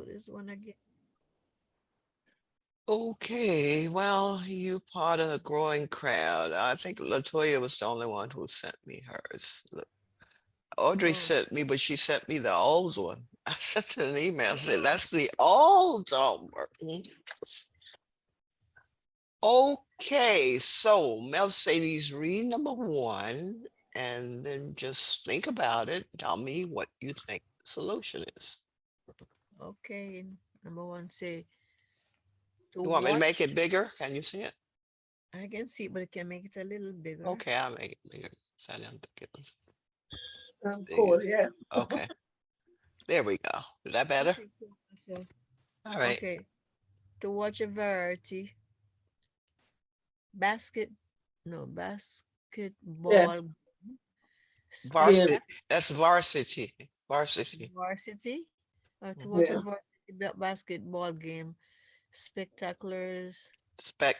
this one again. Okay, well, you part of a growing crowd. I think Latoya was the only one who sent me hers. Audrey Oh, sent me, but she sent me the old one. I sent her an email said that's the old homework. Okay, so Mercedes, read number one, and then just think about it. Tell me what you think the solution is. okay. Number one say to You want me to make watch. it bigger? Can you see it? I can see, but I can make it a little bigger. Okay, I'll make it bigger. So I don't think it was as Of big course, as. yeah. Okay, there we go. Is that better? Okay, cool. So, All right. okay. To watch a variety basket, no, Yeah. basketball Yeah. Varsity. spectac That's varsity. Varsity. varsity, to Mhm. watch a Yeah. varsity basketball game, spectaculars, Spec.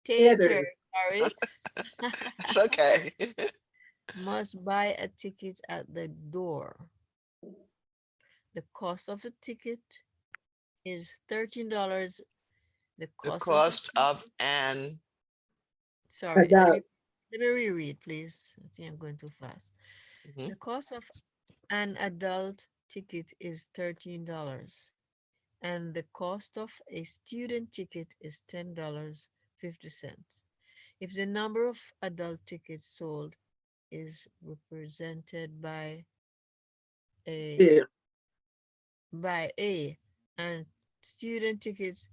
theater, Theaters. sorry, It's okay. must buy a ticket at the door. The cost of a ticket is $13. The The cost of a cost of an. sorry, Adult. let me reread, please. I think I'm going too fast. Mhm. The cost of an adult ticket is $13, and the cost of a student ticket is $10.50. If the number of adult tickets sold is represented a Yeah. A and student tickets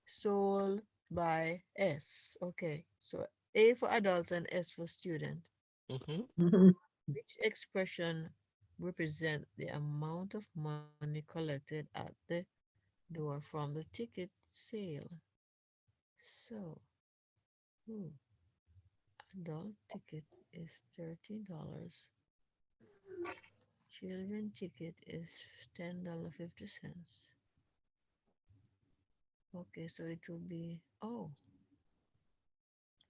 sold by S. Okay, so A for adult and S for student. Mhm. Mhm. Which expression represent the amount of money collected at the door from the ticket sale? So, ooh, adult ticket is $13. Children ticket is $10.50. Okay, so it will be, oh,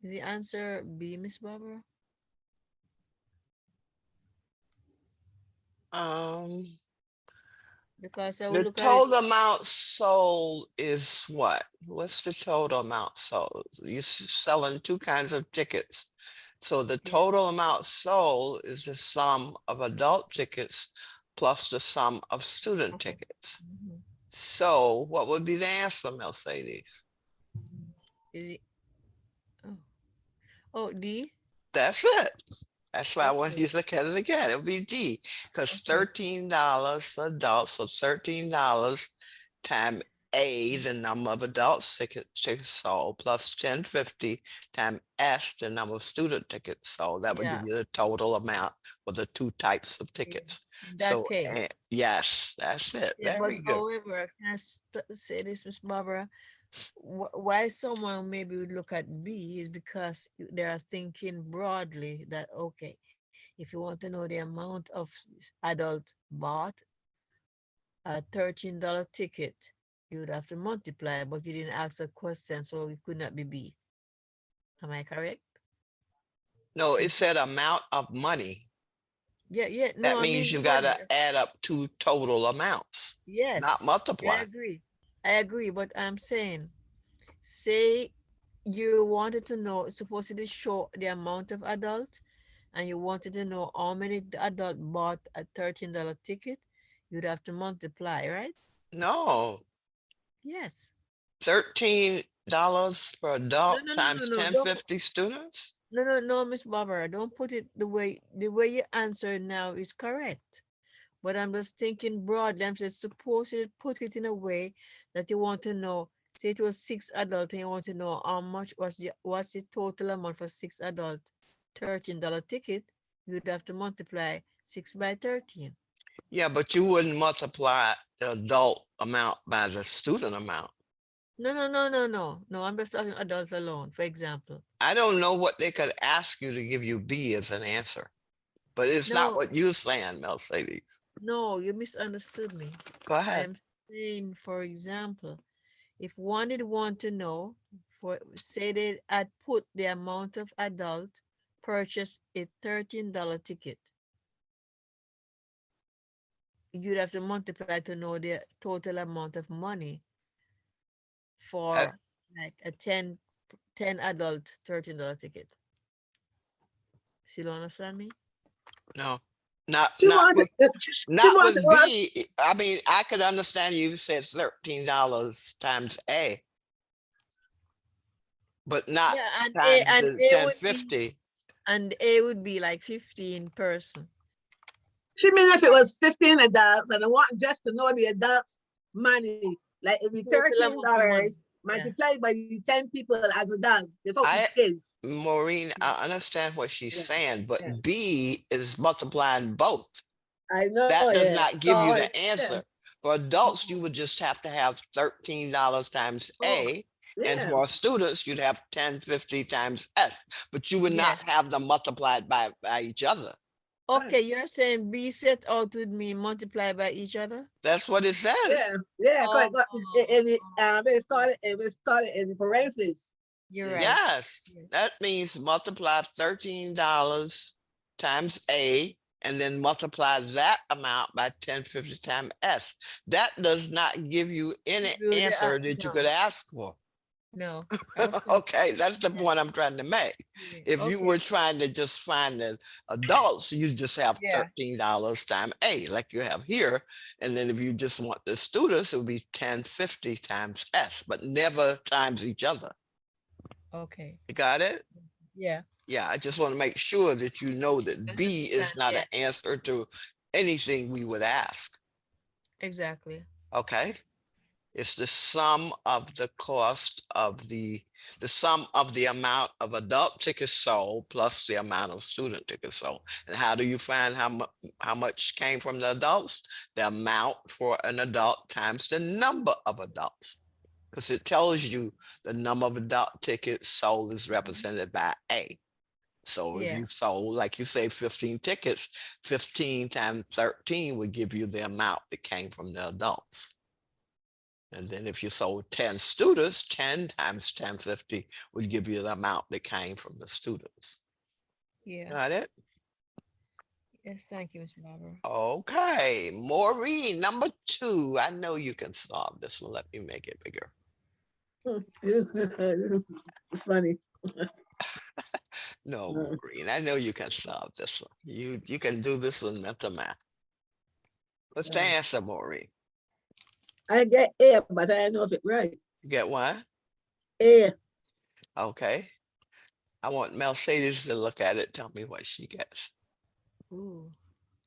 is the answer B, Miss Barbara? Um, Because I will the look at it. total amount sold is what? What's the total amount sold? You're selling two kinds of tickets. So the Yeah. total amount sold is the sum of adult tickets plus the sum of student Okay. tickets. Mhm. So what would be the answer, Mercedes? Is it, oh, oh, D? That's it. That's why I want Okay. you to look at it again. It would be D because Okay. $13 for adults, so $13 times A, the number of adults tickets sold, plus 1050 times S, the number of student tickets sold. That would give Yeah. you the total amount for the two types of Yeah. tickets. In that So, case. yes, that's it. Yeah, but Very good. however, can I say this, Miss Barbara? Why someone maybe would look at B is because they are thinking broadly that, okay, if you want to know the amount of adult bought a $13 ticket, you would have to multiply, but you didn't ask a question, so it could not be B. Am I correct? No, it Miss Barbara? said amount of money. Yeah, yeah. No, That I means mean you got money. to add up two total amounts, not Yes, I multiply. agree. I agree, but I'm saying, say you wanted to know, supposedly show the amount of adults, and you wanted to know how many the adult bought a $13 ticket, you'd have to multiply, right? No, Yes. $13 for No, adult no, no, no, times no. Don't 1050 students? no, Miss Barbara. Don't put it the way you answer now is correct. But I'm just thinking broadly. I'm just supposed to put it in a way that you want to know. Say it was six adult, and you want to know how much what's the total amount for six adult $13 ticket. You'd have to multiply 6 by 13. Yeah, but you wouldn't multiply the adult amount by the student amount. No, no, no, no, no, no. I'm just talking adult alone, for example. I don't know what they could ask you to give you B as an answer, but it's not No, what you're saying, Mercedes. no, you misunderstood me. Go ahead. I'm saying, for example, if one did want to know, for say they had put the amount of adult purchase a $13 ticket, you'd have to multiply to know the total amount of money That, for like a 10 adult $13 ticket. Still understand me? no, not, She not wanted, with, she not wanted with one. B. I mean, I could understand you said $13 times A, but not Yeah, times and the A would be 1050. like 15 person. She mean if it was 15 adults and I want just to know the adults' money, like it be Total amount of money. $13 Yeah. multiplied by the 10 people as adults. They focus I, kids. Maureen, I understand what she's Yeah, saying, but yeah. B is multiplying both. I know, That does yeah. not give you So, the yeah. answer. For adults, you would just have to have $13 times Oh, A. And Yeah. for students, you'd have 1050 times S, but you would not yes. have them multiplied by each other. Okay, you're saying B set out would mean multiply by each other? That's what it Yeah, says. yeah, Oh, correct. It started in parentheses. you're Yeah. right. Yes, Yes. that means multiply $13 times A and then multiply that amount by 1050 times S. That does not give you any Give you answer that you no, could ask for. no. Okay. Okay, that's the Yeah, point I'm trying to make. yeah. If you Okay. were trying to just find the adults, you just have Yeah. $13 times A, like you have here. And then if you just want the students, it would be 1050 times S, but never times each other. Okay. You got it? Yeah. Yeah, I just want to make sure that you know that I B is understand. not Yeah. an answer to anything we would ask. Exactly. Okay? It's the sum of the cost of the sum of the amount of adult tickets sold plus the amount of student tickets sold. And how do you find how much came from the adults? The amount for an adult times the number of adults. Because it tells you the number of adult tickets sold is represented by A. So if Yeah. you sold, like you say, 15 tickets, 15 times 13 would give you the amount that came from the adults. And then if you sold 10 students, 10 times 1050 would give you the amount that came from the students. Yeah. Got it? Yes. Thank you, Miss Barbara. Okay, Maureen, number 2. I know you can solve this one. Let me make it bigger. It's funny. No, Maureen, I know you can solve this one. You can do this with mental math. What's the answer, Maureen? I get A, but I don't know if it's right. You get one? A. Okay. I want Mercedes to look at it, tell me what she gets. Ooh,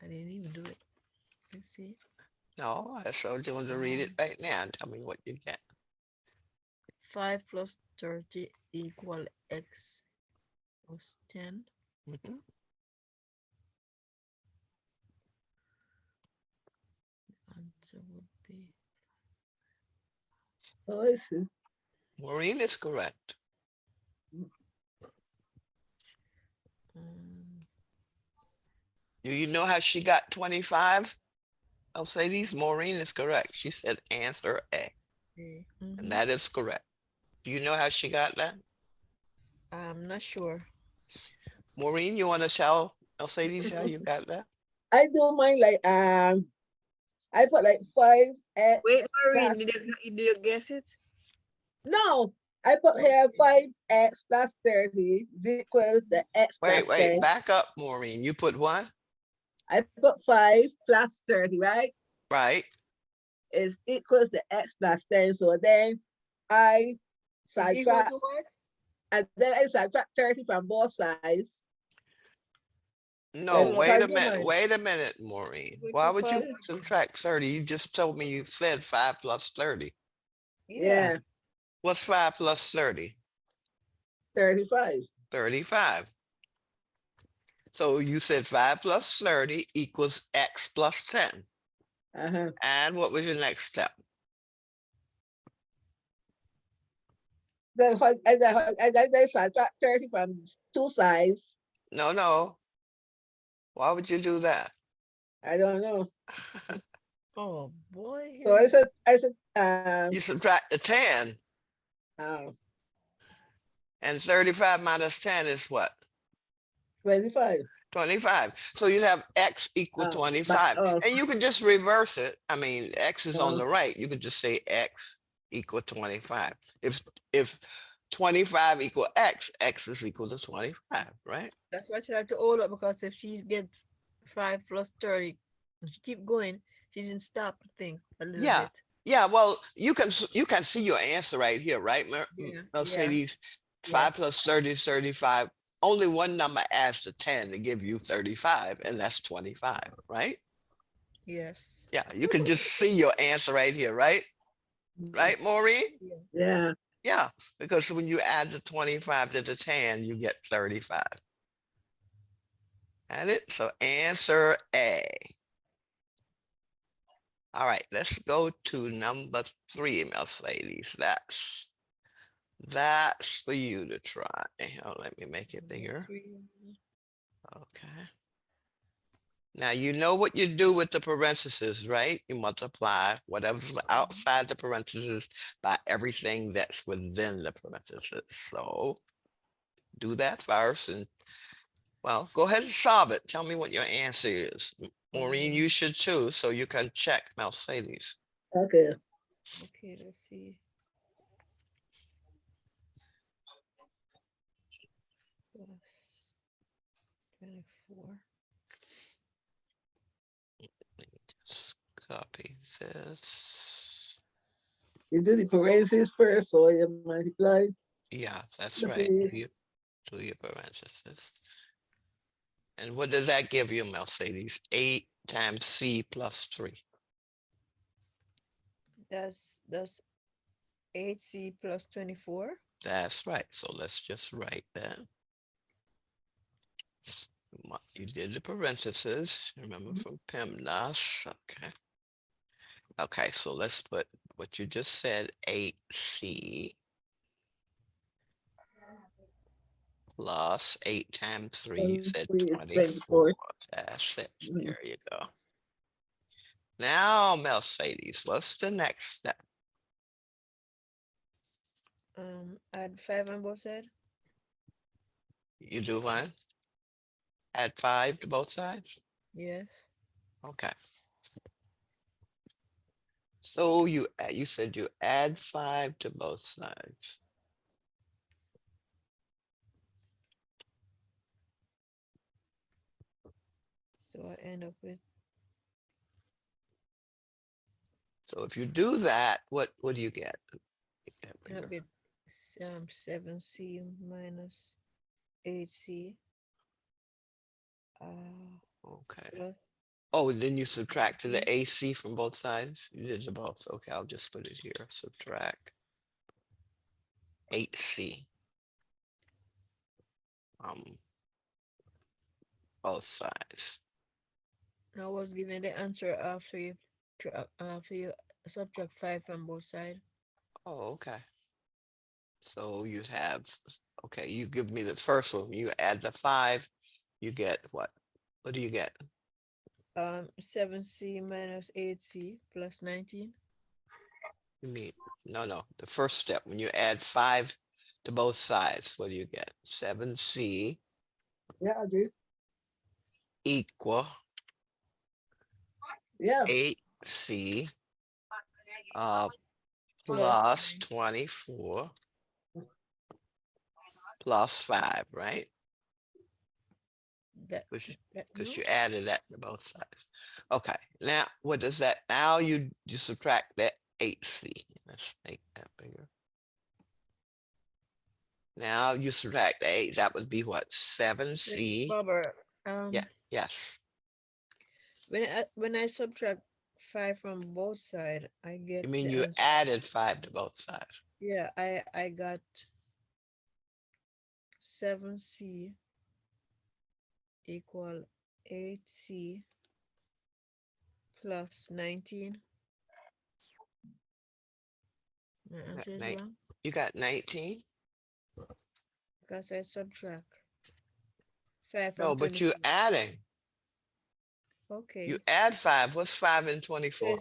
I didn't even do it. Let's see. No, I told you to read it right now and tell me what you get. 5 plus 30 equal X plus 10. Mhm. Answer would be Oh, I see. Maureen is correct. um, Do you know how she got 25? I'll say these. Maureen is correct. She said answer A, A. and that is correct. Do you know how she got that? I'm not sure. Maureen, you want to tell Mercedes how you got that? I do mine like I put like 5x. Wait, Maureen, plus- did you guess it? No, I put here 5x plus 30 is equals the x plus Wait, 10. back up, Maureen. You put what? I put 5 plus 30, right? Right. Is equals the x plus 10. So then I Is equal subtract, to what? and then I subtract 30 from both sides. No, Then wait a five- minute. Wait a minute, Maureen. Wait Why to would you five. subtract 30? You just told me you said 5 plus 30. Yeah, What's 5 plus 30? 35. 35. So you said 5 plus 30 equals X plus 10. Uh-huh. And what was your next step? Then I subtract 30 from two sides. No. Why would you do that? I don't know. Oh boy. So I said, You subtract the 10, um, and 35 minus 10 is what? 25. 25. So you'd have X equal but 25. And you could just reverse it. I mean, X is on the right. You could just say X equal 25. If 25 equal X, X is equal to 25, right? That's why she had to hold up, because if she get 5 plus 30, and she keep going, she didn't stop to think a little Yeah. bit. Yeah, well, you can see your answer right here, right? Yeah, Mercedes, yeah. 5 plus 30 is 35. Only one number adds to 10 to give you 35, and that's 25, right? Yes. Yeah, you can just see your answer right here, right? Right, Maureen? Yeah. Yeah, because when you add the 25 to the 10, you get 35. Got it? So answer A. All right, let's go to number 3, Mercedes. That's for you to try. Oh, let me make it bigger. Okay. Now you know what you do with the parentheses, right? You multiply whatever's outside the parentheses by everything that's within the parentheses. So do that first, and well, go ahead and solve it. Tell me what your answer is. Maureen, you should too, so you can check Mercedes. Okay. Okay, let's see. Plus 24. Just copy this. You do the parentheses first, so you multiply. Yeah, that's Let's right. see. Do your parentheses. And what does that give you, Mercedes? 8 times C plus 3. That's 8C plus 24. That's right. So let's just write that. You did the parentheses, remember from PEMDAS. Okay. Okay, so let's put what you just said, 8C plus 8 times 3, you said 24. That's it. There you go. Now, Mercedes, what's the next step? Add 5 on both sides. You do what? Add 5 to both sides? Yes. Okay. So you said you add 5 to both sides. So I end up with, So if you do that, what do you get? I get 7C minus 8C. Okay. Plus, Oh, then you subtract to the AC from both sides? You did the both. Okay, I'll just put it here. Subtract 8C. Both sides. I was given the answer after you subtract 5 from both sides. Oh, okay. So you have, okay, you give me the first one. You add the 5, you get what? What do you get? 7C minus 8C plus 19. You mean, no, the first step, when you add 5 to both sides, what do you get? 7C Yeah, I do. equal Yeah. 8C plus 24 plus 5, right? Because you added that to both sides. Okay, now what does that? Now you subtract that 8C. Let's make that bigger. Now you subtract the 8. That would be what? 7C. Barbara, Yeah. Yes. when I subtract 5 from both sides, I get You mean the you answer. added 5 to both sides? Yeah, I got 7C equal 8C plus 19. My answer is wrong You got 19? because I subtract 5 No, from but you're 24. adding. Okay, You add 5. What's 5 and 24?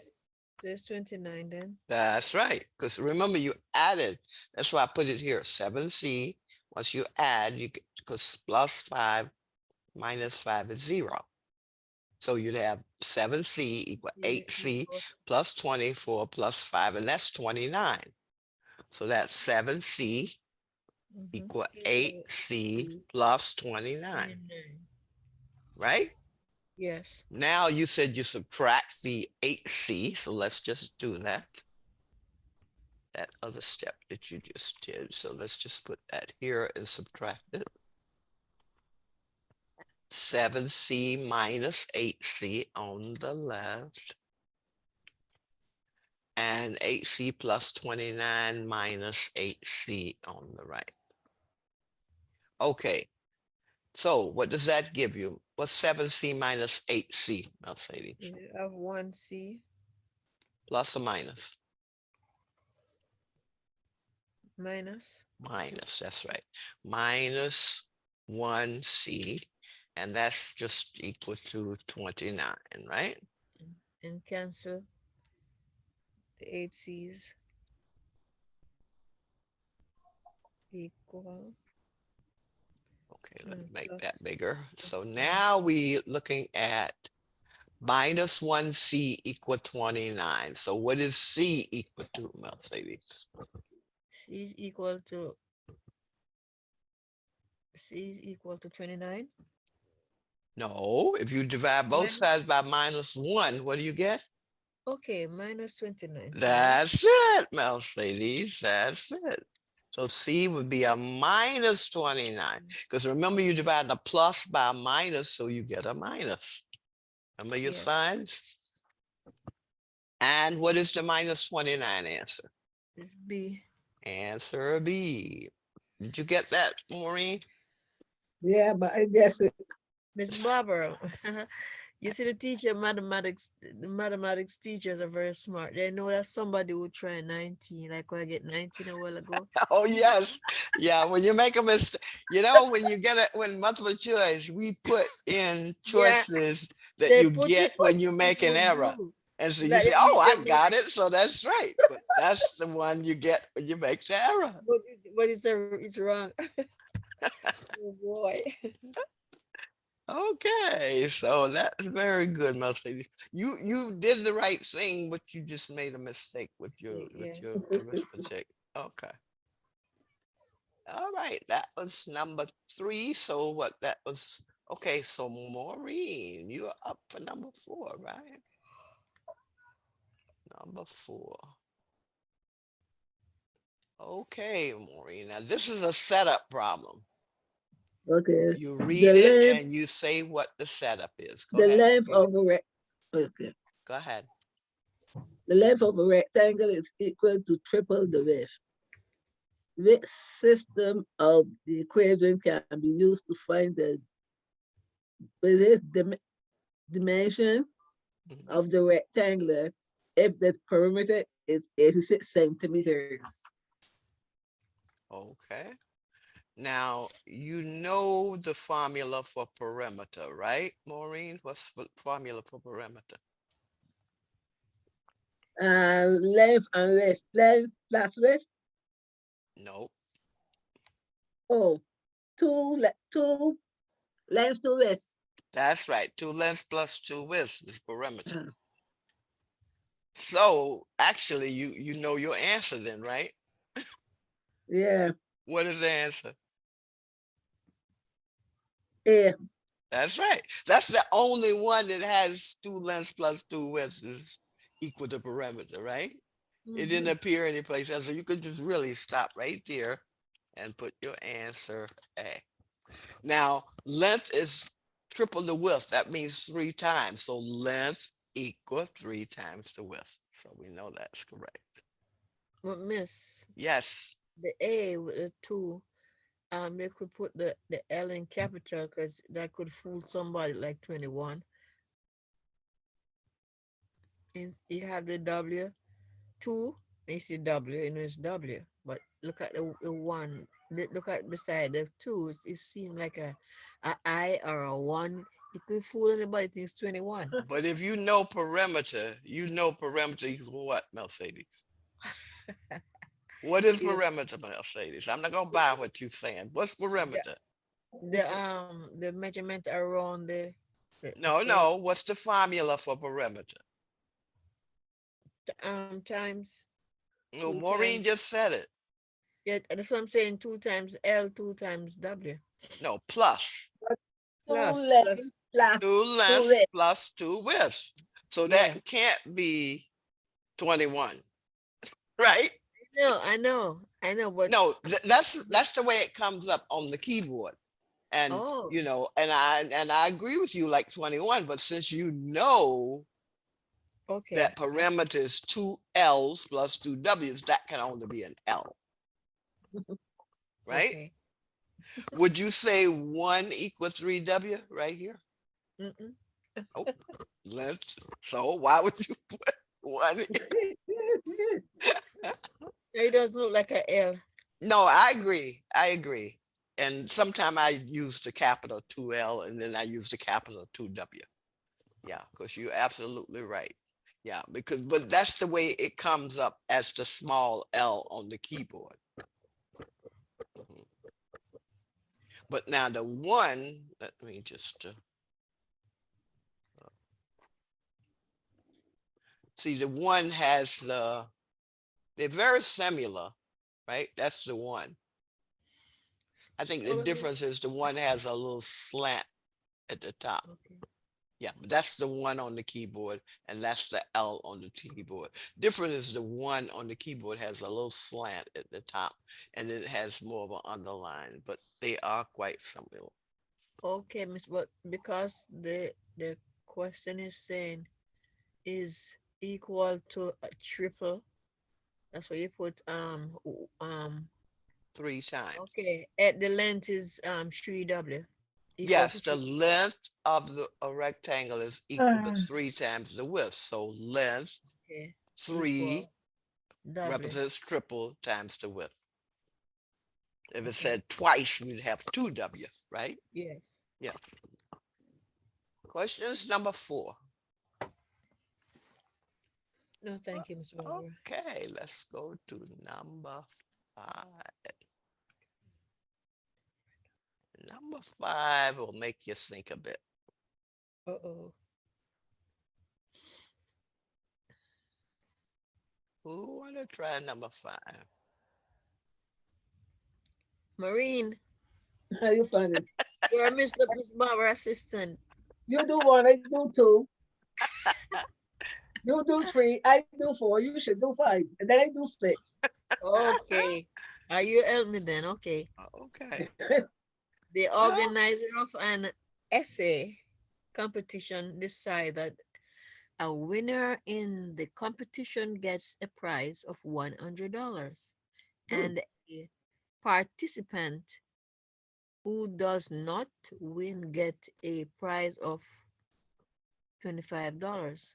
there's 29 then. That's right. Because remember, you added. That's why I put it here. 7C. Once you add, you get, because plus 5 minus 5 is 0. So you'd have 7C equal C 8C equal plus 24 plus 5, and that's 29. So that's 7C equal 8C plus 29, 29. right? Yes. Now you said you subtract the 8C, so let's just do that. That other step that you just did. So let's just put that here and subtract it. 7C minus 8C on the left. And 8C plus 29 minus 8C on the right. Okay, so what does that give you? What's 7C minus 8C, Mercedes? You have 1C Plus or minus? minus. Minus, that's right. Minus 1C, and that's just equal to 29, right? And cancel the 8 C's equal. Okay, let me make plus that bigger. So now we looking at minus 1C equal 29. So what is C equal to, Mercedes? C is equal to 29. No, if you divide both Minus- sides by minus 1, what do you get? Okay, minus 29. That's it, Mercedes. That's it. So C would be a minus 29. Because remember, you divide the plus by a minus, so you get a minus. Remember your Yes. signs? And what is the minus 29 answer? It's B. Answer B. Did you get that, Maureen? Yeah, but I guess it, Miss Barbara, you see the teacher, the mathematics teachers are very smart. They know that somebody will try 19, like when I get 19 a while ago. Oh, yes. Yeah, when you make a mistake, you know, when you get it, when multiple choice, we put in Yeah, choices that they you put get it what when you make an people error. do. And so you That say, they oh, make I them got right. it. So that's right. But that's the one you get when you make the error. But it's wrong. Oh boy. Okay, so that's very good, Mercedes. You did the right thing, but you just made a mistake with Yeah. your arithmetic. Okay. All right, that was number 3. So what that was, okay, so Maureen, you're up for number 4, right? Number 4. Okay, Maureen, now this is a setup problem. okay. You read The it length, and you say what the setup is. Go the ahead. length read it. of a rect, okay. Go ahead. The length of a rectangle is equal to triple the width. Which system of the equation can be used to find the dimension Mhm. of the rectangle if the perimeter is 86 centimeters? Okay. Now, you know the formula for perimeter, right, Maureen? What's the formula for perimeter? Length and width. Length plus width. No, Oh, two length to width. that's right. 2 lengths plus 2 widths is perimeter. Uh, So actually, you know your answer then, right? yeah. What is the answer? Yeah. That's right. That's the only one that has 2 lengths plus 2 widths is equal to perimeter, right? It didn't appear anyplace else. So you could just really stop right there and put your answer A. Now, length is triple the width. That means 3 times. So length equal 3 times the width. So we know that's correct. But miss, Yes. the A with the 2, they could put the L in capital because that could fool somebody like 21. And you have the W, 2, you see W, you know it's W. But look at the 1, look at beside the 2, it seems like a I or a 1. It could fool anybody, thinks 21. But if you know perimeter equals what, Mercedes? What is Yeah, perimeter, Mercedes? I'm not going to buy what you're saying. What's yeah, perimeter? the measurement around the No, edge, no, what's the formula for perimeter? times No, two Maureen times. just said it. Yeah, that's what I'm saying. Two times L, two times W. No, plus Two Plus, length plus. plus two two lengths width. plus two widths. So that Yeah. can't be 21, right? No, I know, but No, that's the way it comes up on the keyboard. And oh, and I agree with you like 21, but since you know okay. that perimeter is two L's plus two W's, that can only be an L, right? Okay. Would you say one equal 3W right here? Mm-mm. Oh, let's, so why would you put one? It does look like a L. No, I agree. I agree. And sometimes I use the capital 2L and then I use the capital 2W. Yeah, because you're absolutely right. Yeah, because but that's the way it comes up as the small L on the keyboard. Mhm. But now the one, let me just see, the one has they're very similar, right? That's the one. I think So the let me. difference is the one has a little slant at the top. Okay. Yeah, but that's the one on the keyboard, and that's the L on the keyboard. Different is the one on the keyboard has a little slant at the top, and then it has more of an underline, but they are quite similar. Okay, Miss, but because the question is saying is equal to a triple, that's what you put Three times. okay. At the length is 3W equal to Yes, the three. length of a rectangle is equal to Ah, three times the width. So length, Okay. three Equal W. represents triple times the width. If it Okay. said twice, we'd have 2W, right? Yes. Yeah. Questions number 4. No, thank you, Miss Barbara. Okay, let's go to number 5. Number 5 will make you think a bit. Uh-oh. Who want to try number 5? Marine, how you find it? you're Miss Barbara assistant. You do one, I do two. You do three, I do four. You should do five, and then I do six. Okay. Are you help me then? Okay. Okay. The Well, organizer of an essay competition decide that a winner in the competition gets a prize of $100 Hmm. and a participant who does not win get a prize of $25.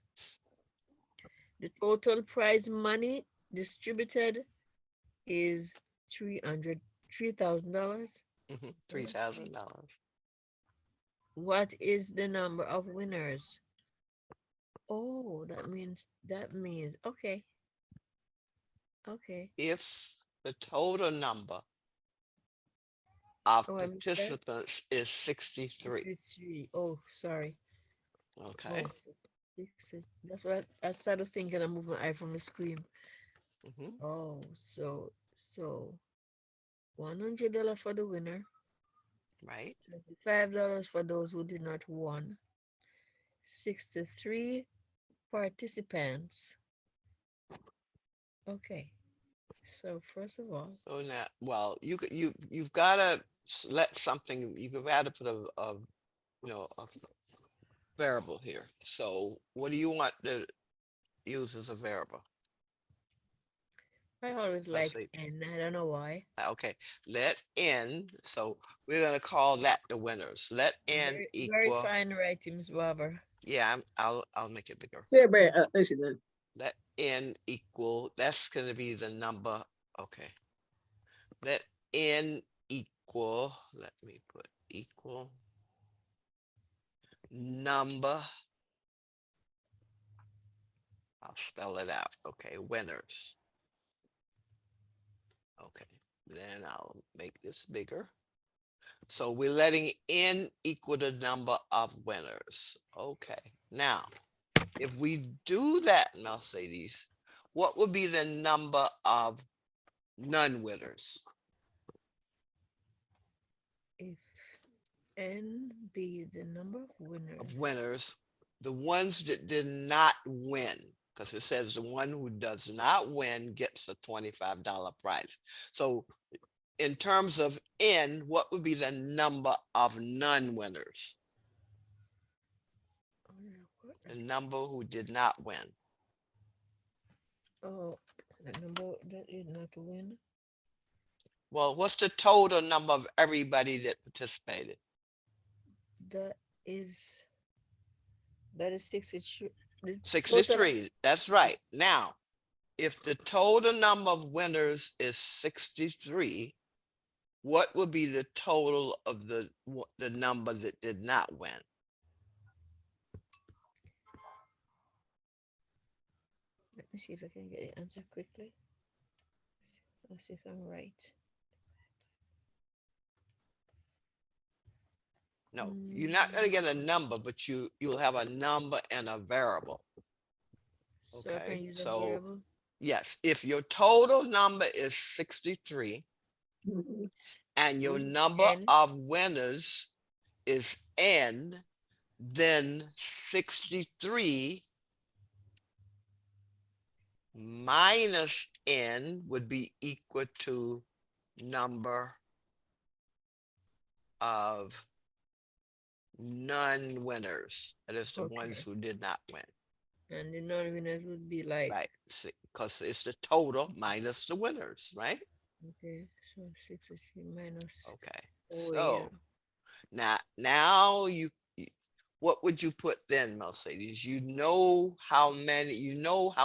The total prize money distributed is 3,000 dollars. Okay. $3,000. What is the number of winners? Oh, that means okay. Okay. If the total number of Oh, I missed that. participants is 63. 63. Oh, sorry. Okay. Oh, that's what I started thinking. I moved my eye from the screen. Hmm. Oh, so $100 for the winner, Right. $25 for those who did not won, 63 participants. Okay. So first of all, So now, well, you've got to let something. You've got to put a variable here. So what do you want to use as a variable? I always Let's like see. N. I don't know why. Okay, let n. So we're gonna call that the winners. Let n Very equal. fine writing, Miss Barber. Yeah, I'll make it bigger. Yeah, but listen then. Let n equal. That's gonna be the number. Okay. Let n equal. Let me put equal number. I'll spell it out. Okay, winners. Okay. Then I'll make this bigger. So we're letting n equal the number of winners. Okay, now, if we do that, Mercedes, what would be the number of non-winners? If N be the number of winners. Of winners, the ones that did not win, because it says the one who does not win gets a $25 prize. So in terms of n, what would be the number of non-winners? The number who did not win. Oh, the number that is not to win. Well, what's the total number of everybody that participated? That is 63. The total- 63. That's right. Now, if the total number of winners is 63, what would be the total of the number that did not win? Let me see if I can get the answer quickly. Let's see if I'm right. No, you're not going to get a number, but you'll have a number and a variable. So I Okay, can use a so variable. yes, if your total number is 63 Mhm. and your Which is number n. of winners is n, then 63 minus n would be equal to number of non-winners. That is the ones Okay. who did not win. And the non-winners would be like, Right, because it's the total minus the winners, right? okay, so 63 minus. Okay, Oh, so now what would you put then, Mercedes? You know how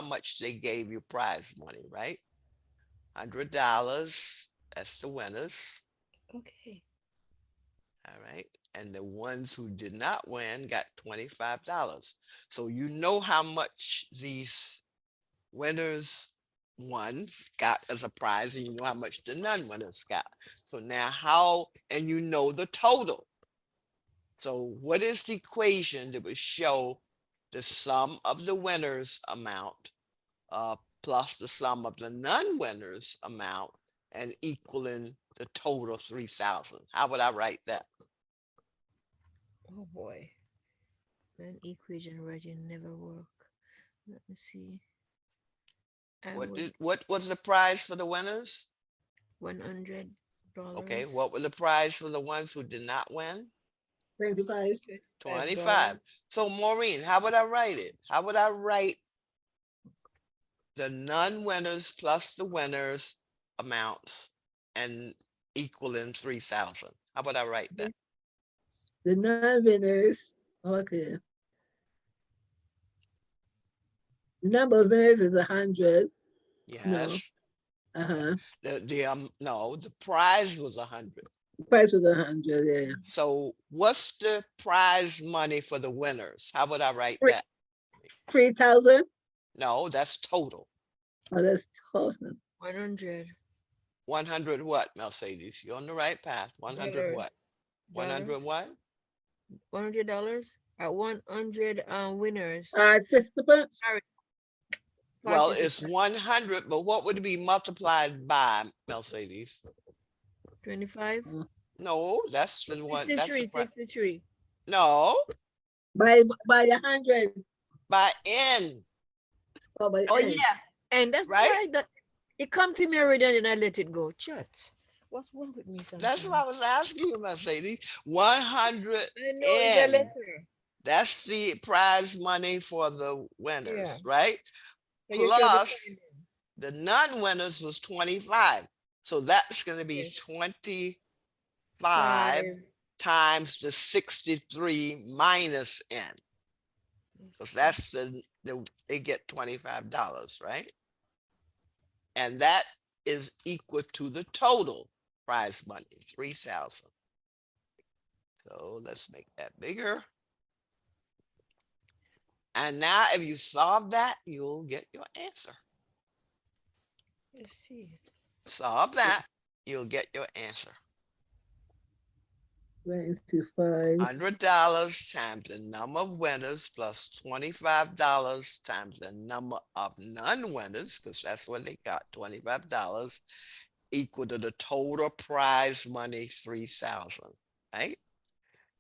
much they gave you prize money, right? $100, that's the winners, yeah. Okay. all right? And the ones who did not win got $25. So you know how much these winners got as a prize, and you know how much the non-winners got. So now and you know the total. So what is the equation that would show the sum of the winners amount plus the sum of the non-winners amount and equaling the total 3,000? How would I write that? Oh boy. An equation writing never work. Let me see. I would What was the prize for the winners? $100. Okay, what was the prize for the ones who did not win? 25. $25. So Maureen, how would I write it? How would I write the non-winners plus the winners amounts and equaling 3,000? How would I write that? The non-winners, okay. The number of winners is 100. No. Yes. Uh-huh. No, the prize was 100. The price was 100, yeah. So what's the prize money for the winners? How would I write Three- that? 3,000? No, that's total. Oh, that's total. 100. 100 what, Mercedes? You're on the right path. 100 Dollars. what? 100 what? $100 at 100 winners. Participants? Sorry. Well, it's Participants. 100, but what would it be multiplied by, Mercedes? 25. No, that's the one. That's 63. the price. 63. No, By 100. by n, Oh, by Oh N. yeah. And that's right? right. That it come to me already and I let it go. Chat. What's wrong with me sometimes? That's why I was asking you, Mercedes. 100 I know it's a n. letter. That's the prize money for the winners, Yeah. right? So you should be Plus finding. the non-winners was 25. So that's going to be Yes. 25 5. times the 63 minus n. Because that's they get $25, right? And that is equal to the total prize money, 3,000. So let's make that bigger. And now if you solve that, you'll get your answer. Let's see. Solve that, you'll get your answer. 25. $100 times the number of winners plus $25 times the number of non-winners, because that's what they got, $25, equal to the total prize money, 3,000, right?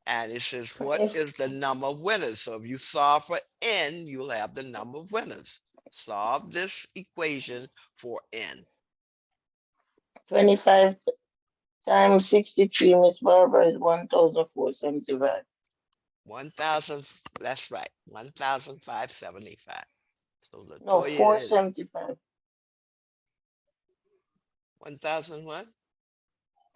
And it says, what is the number of winners? So if you solve for n, you'll have the number of winners. Solve this equation for n. 25 times 63, Miss Barbara, is 1,475. 1,000, that's right, 1,575. So No, Latoya is 475. 1,000 what?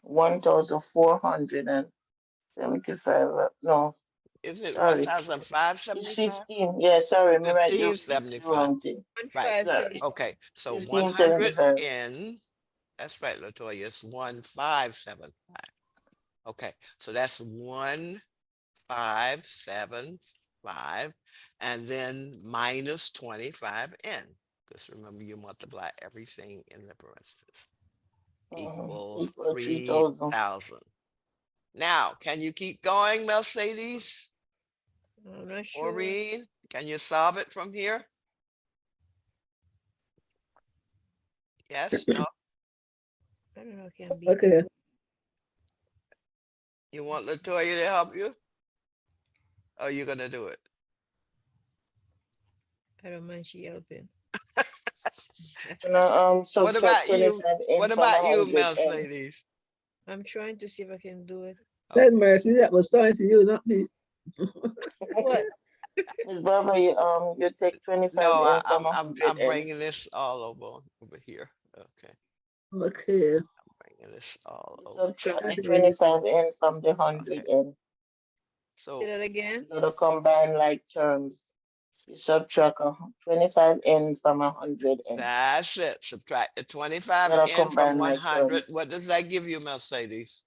1,475. No, Is it sorry. It's 1,575? 15. Yeah, sorry, me write the 1575. wrong thing. Right. Sorry. Okay. So 100 1575. n. That's right, Latoya. It's 1,575. Okay. So that's 1,575, and then minus 25 n. Because remember, you multiply everything in the parentheses. Equals Equal 3,000. 3,000. Now, can you keep going, Mercedes? I'm not sure. Maureen, can you solve it from here? Yes, no? I don't know. Can be. Okay. You want Latoya to help you? Or are you gonna do it? I don't mind she helping. No, What about subtract you? 25 n What from about you, 100 n. Mercedes? I'm trying to see if I can do it. Then Mercy, that was talking to you, not me. What? Miss Barbara, you take 25 No, n from I'm 100 n. bringing this all over here. Okay, Okay. bringing this all You over. subtract the Okay. 25 n from the 100 n. Say So that again. You gotta combine like terms. You subtract 25 n from 100 n. that's it. Subtract the You 25 gotta n from combine like 100. terms. What does that give you, Mercedes?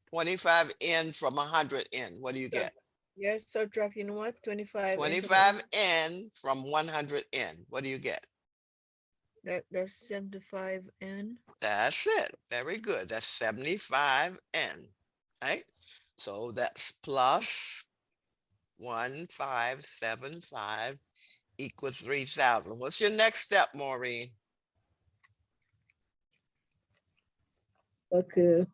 25 n from 100 n. What do you get? Yes, subtracting what? 25 and 25 n from 100 n. What do you get? that's 75 n. That's it. Very good. That's 75 n, right? So that's plus 1,575 equals 3,000. What's your next step, Maureen? Okay.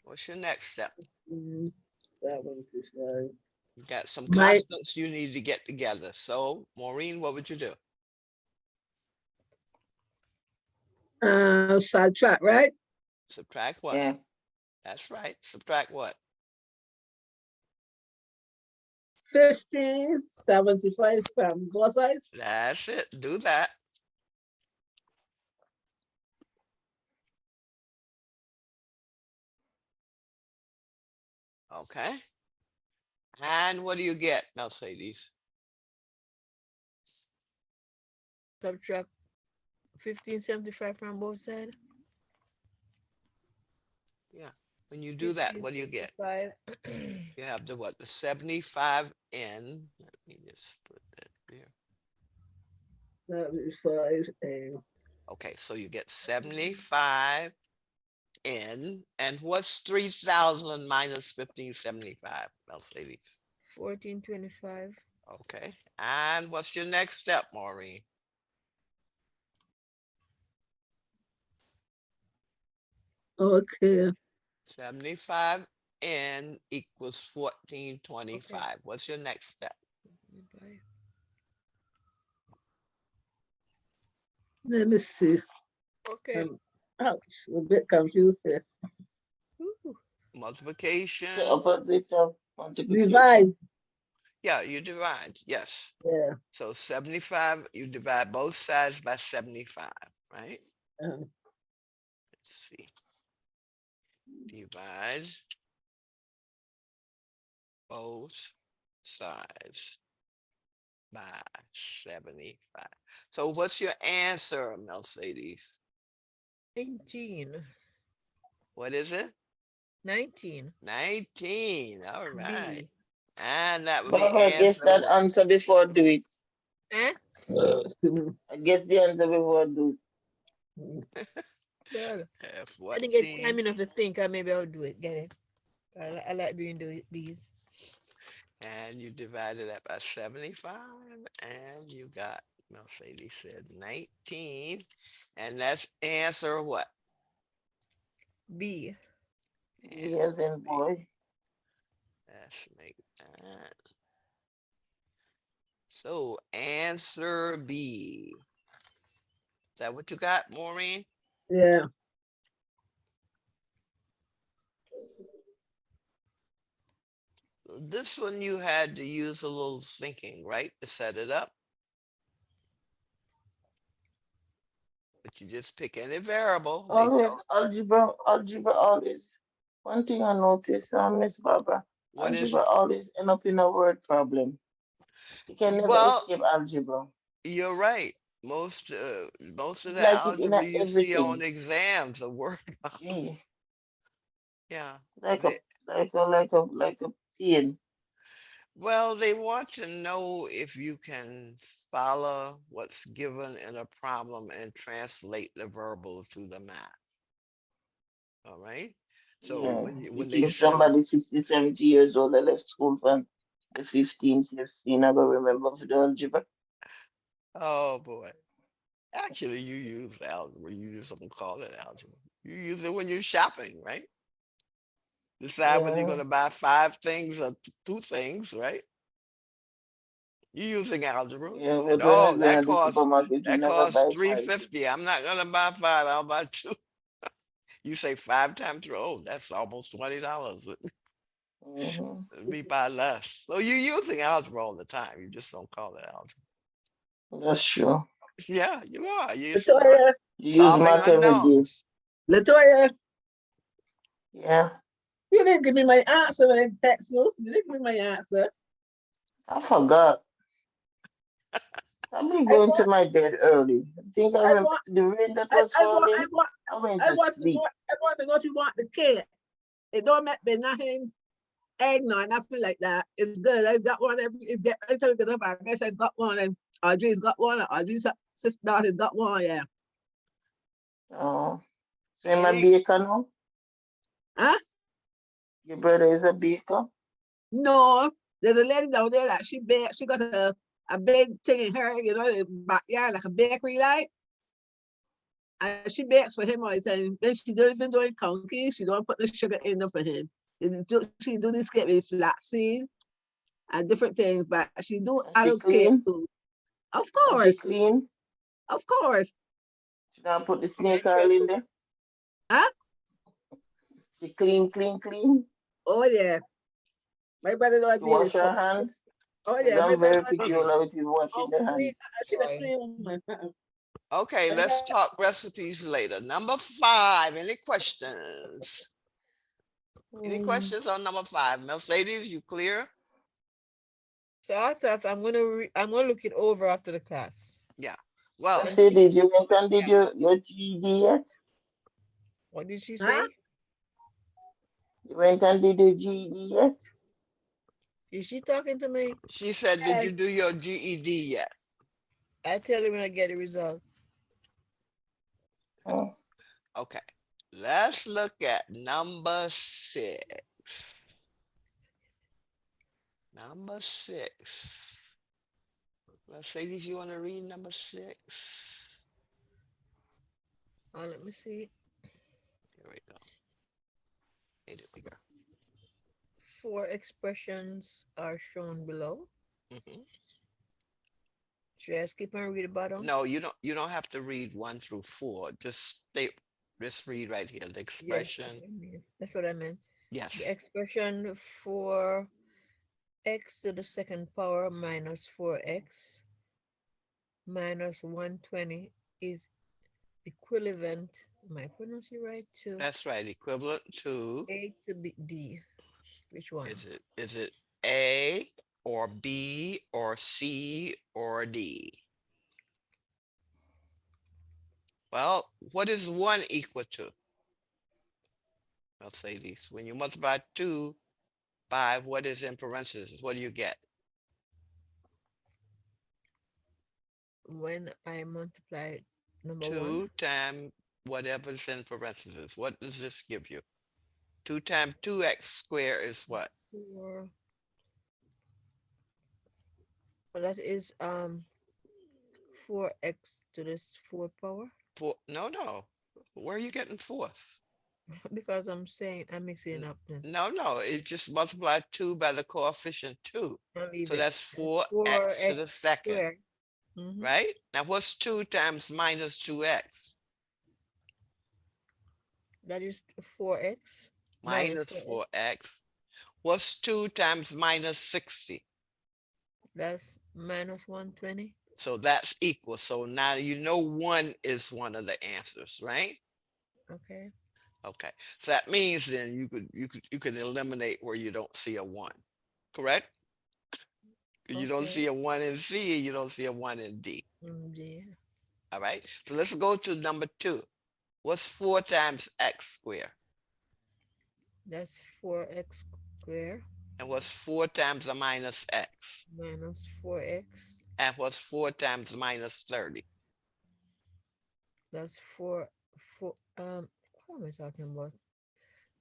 What's your next step? 725. You got some My- constants you need to get together. So, Maureen, what would you do? Subtract, right? Subtract what? Yeah. That's right. Subtract what? 1575 from both sides. That's it. Do that. Okay. And what do you get, Mercedes? Subtract 1575 from both sides. Yeah. When you do that, what do you get? 1575. You have the what? The 75 n. Let me just put that there. 75 and Okay, so you get 75 n. And what's 3,000 minus 1575, Mercedes? 1425. Okay. And what's your next step, Maureen? okay. 75 n equals 1425. What's your next step? Let me see. Okay. Ouch, a bit confused here. Ooh. Multiplication. The opposite of multiplication. Divide. Yeah, you divide. Yes. Yeah. So 75, you divide both sides by 75, right? uh, Let's see. Divide both sides by 75. So what's your answer, Mercedes? 19. What is it? 19. 19. All right. B. And that would be Barbara, guess answer that one. answer before do it. Eh? I guess the answer before do it. Well, F I what didn't get team? time enough to think. Maybe I'll do it. Get it? I like doing these. And you divided that by 75, and you got, Mercedes said 19. And that's answer what? B. Answer Yes, and B. boy. Let's make that. So answer B. Is that what you got, Maureen? Yeah, This one you had to use a little thinking, right, to set it up. But you just pick any variable. They Always told algebra always. One thing I noticed, Miss Barbara, what is algebra it? always end up in a word problem. You can never Well, escape algebra. you're right. Most of It's the like it's in algebra you see on everything. exams are word. Gee, Yeah. like a They, like a pain. well, they want to know if you can follow what's given in a problem and translate the verbal to the math. All right. So Yeah. You when they think said, somebody 60, 70 years old that left school from the 15, 16, I don't remember for the algebra. oh boy, actually you use algebra. You use something called it algebra. You use it when you're shopping, right? Decide whether you're Yeah. going to buy five things or two things, right? You're using algebra. Yeah, Said, but when I oh, go in the supermarket, you that never costs buy five. 350. I'm not gonna buy five. I'll buy two. You say five times three. Oh, that's almost $20. Mm-hmm. We buy less. So you're using algebra all the time. You just don't call it algebra. That's true. Yeah, you are. You're Latoya, You use solving math every day. unknowns. Latoya, Yeah. you didn't give me my answer when I text you. You didn't give me my answer. I forgot. I've been I going to want, my bed early. I think I I remember want, the rain that I, was I want, I falling. want, I went I to want to know, sleep. I want to know if you want the cake. It don't make me nothing, egg, no, nothing like that. It's good. I got one every time I get up, I guess I got one, and Audrey's got one, and Audrey's sister daughter's got one, yeah. Oh, so am I Any baker now? Huh? Your brother is a baker? No, there's a lady down there that she got a big thing in her, backyard, like a bakery like. And she bakes for him all the time. Then she don't even doing cookies. She don't put the sugar in them for him. She do this cake with flaxseed and different things, but she do And she other cakes clean? too. Of And she course, clean? of course. She don't put the I snake oil trust. in there? Huh? She clean, clean, clean? Oh yeah. My brother don't She deal wash with her cook. hands? Oh Because yeah, my I'm brother very don't deal. particular with you washing Oh, the clean. hands. She's a Boy. clean woman. okay, My let's brother, talk recipes later. Number five, any questions? Any Um, questions on number five? Mercedes, you clear? so I thought I'm gonna look it over after the class Yeah. Well, and see. Mercedes, you went and did Yeah. your GED yet? What did she huh? say? You went and did your GED yet? Is she talking to me? she said, did Yes. you do your GED yet? I tell her when I get the result. Hmm. Okay. Let's look at number six. Number six. Mercedes, you want to read number six? Let me see. Here we go. Made it bigger. 4 expressions are shown below. Mhm. Should I skip and read the bottom? No, you don't have to read 1 through 4. Just read right here. The Yes, that's expression. what I mean. That's what I meant. The Yes. expression 4x to the second power minus 4x minus 120 is equivalent, am I pronouncing it right, to That's right. Equivalent to, A to B, D. Which one? is it A or B or C or D? Well, what is 1 equal to? Mercedes, when you multiply 2 by what is in parentheses, what do you get? When I multiply number 1, 2 times whatever's in parentheses. What does this give you? 2 times 2x squared is what? 4. Well, that is 4x to this 4th power. Four, no. Where are you getting fourth? Because I'm saying I'm mixing it up then. No, it just multiply 2 by the coefficient 2. I'll leave So it. that's 4x to 4x the second, squared. Mhm. right? Now what's 2 times minus 2x? That is 4x. Minus 4x. 4x. What's 2 times minus 60? That's minus 120. So that's equal. So now you know 1 is one of the answers, right? Okay. Okay. So that means then you could eliminate where you don't see a 1. Correct? You don't Okay. see a 1 in C, you don't see a 1 in D. Yeah. All right. So let's go to number 2. What's 4 times x squared? That's 4x squared And what's 4 times a minus x? minus 4x. And what's 4 times minus 30? That's 4. What am I talking about?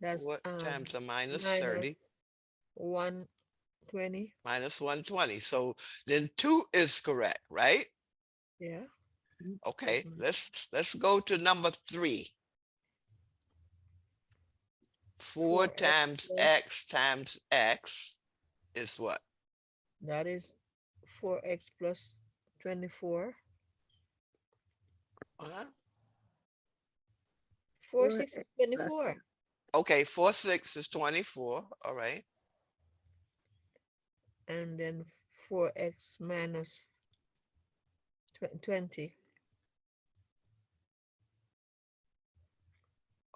That's 4 times a minus minus 30 120. minus 120. So then 2 is correct, right? Yeah. Okay, Mhm. let's go to number 3. 4 4x times plus, x times x is what? that is 4x plus 24. Uh-huh. 4 6 is 24. Okay, 4 6 is 24. All right. And then 4x minus 20.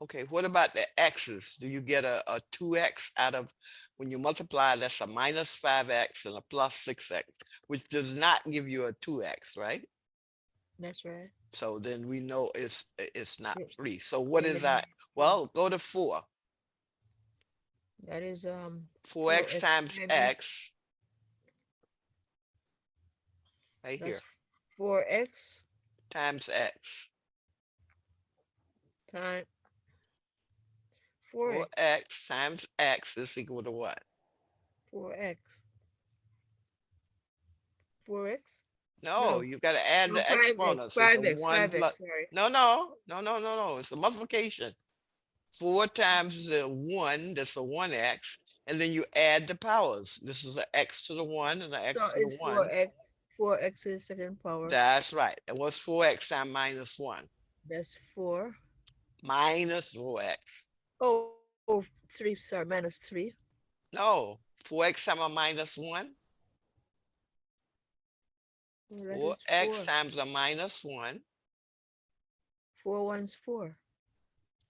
Okay, what about the x's? Do you get a 2x out of when you multiply? That's a minus 5x and a plus 6x, which does not give you a 2x, right? That's right. So then we know it's not Yeah. 3. So what is that? Eliminate. Well, go to 4. That is 4x 4x times minus, x, right here, that's 4x times x. time 4x 4x times x is equal to what? 4x 4x. No, No, you got to add no, the 5x exponents. It's a 5x 1 5x. plus. Sorry. No. It's a multiplication. 4 times the 1, that's a 1x. And then you add the powers. This is an x to the 1 and an So x to the it's 1. 4x to the second power. That's right. And what's 4x times minus 1? That's 4. Minus 4x. Oh, 3. Sorry, minus 3. No, 4x times a minus 1. Oh, that is 4x 4. times a minus 1. 4 ones 4.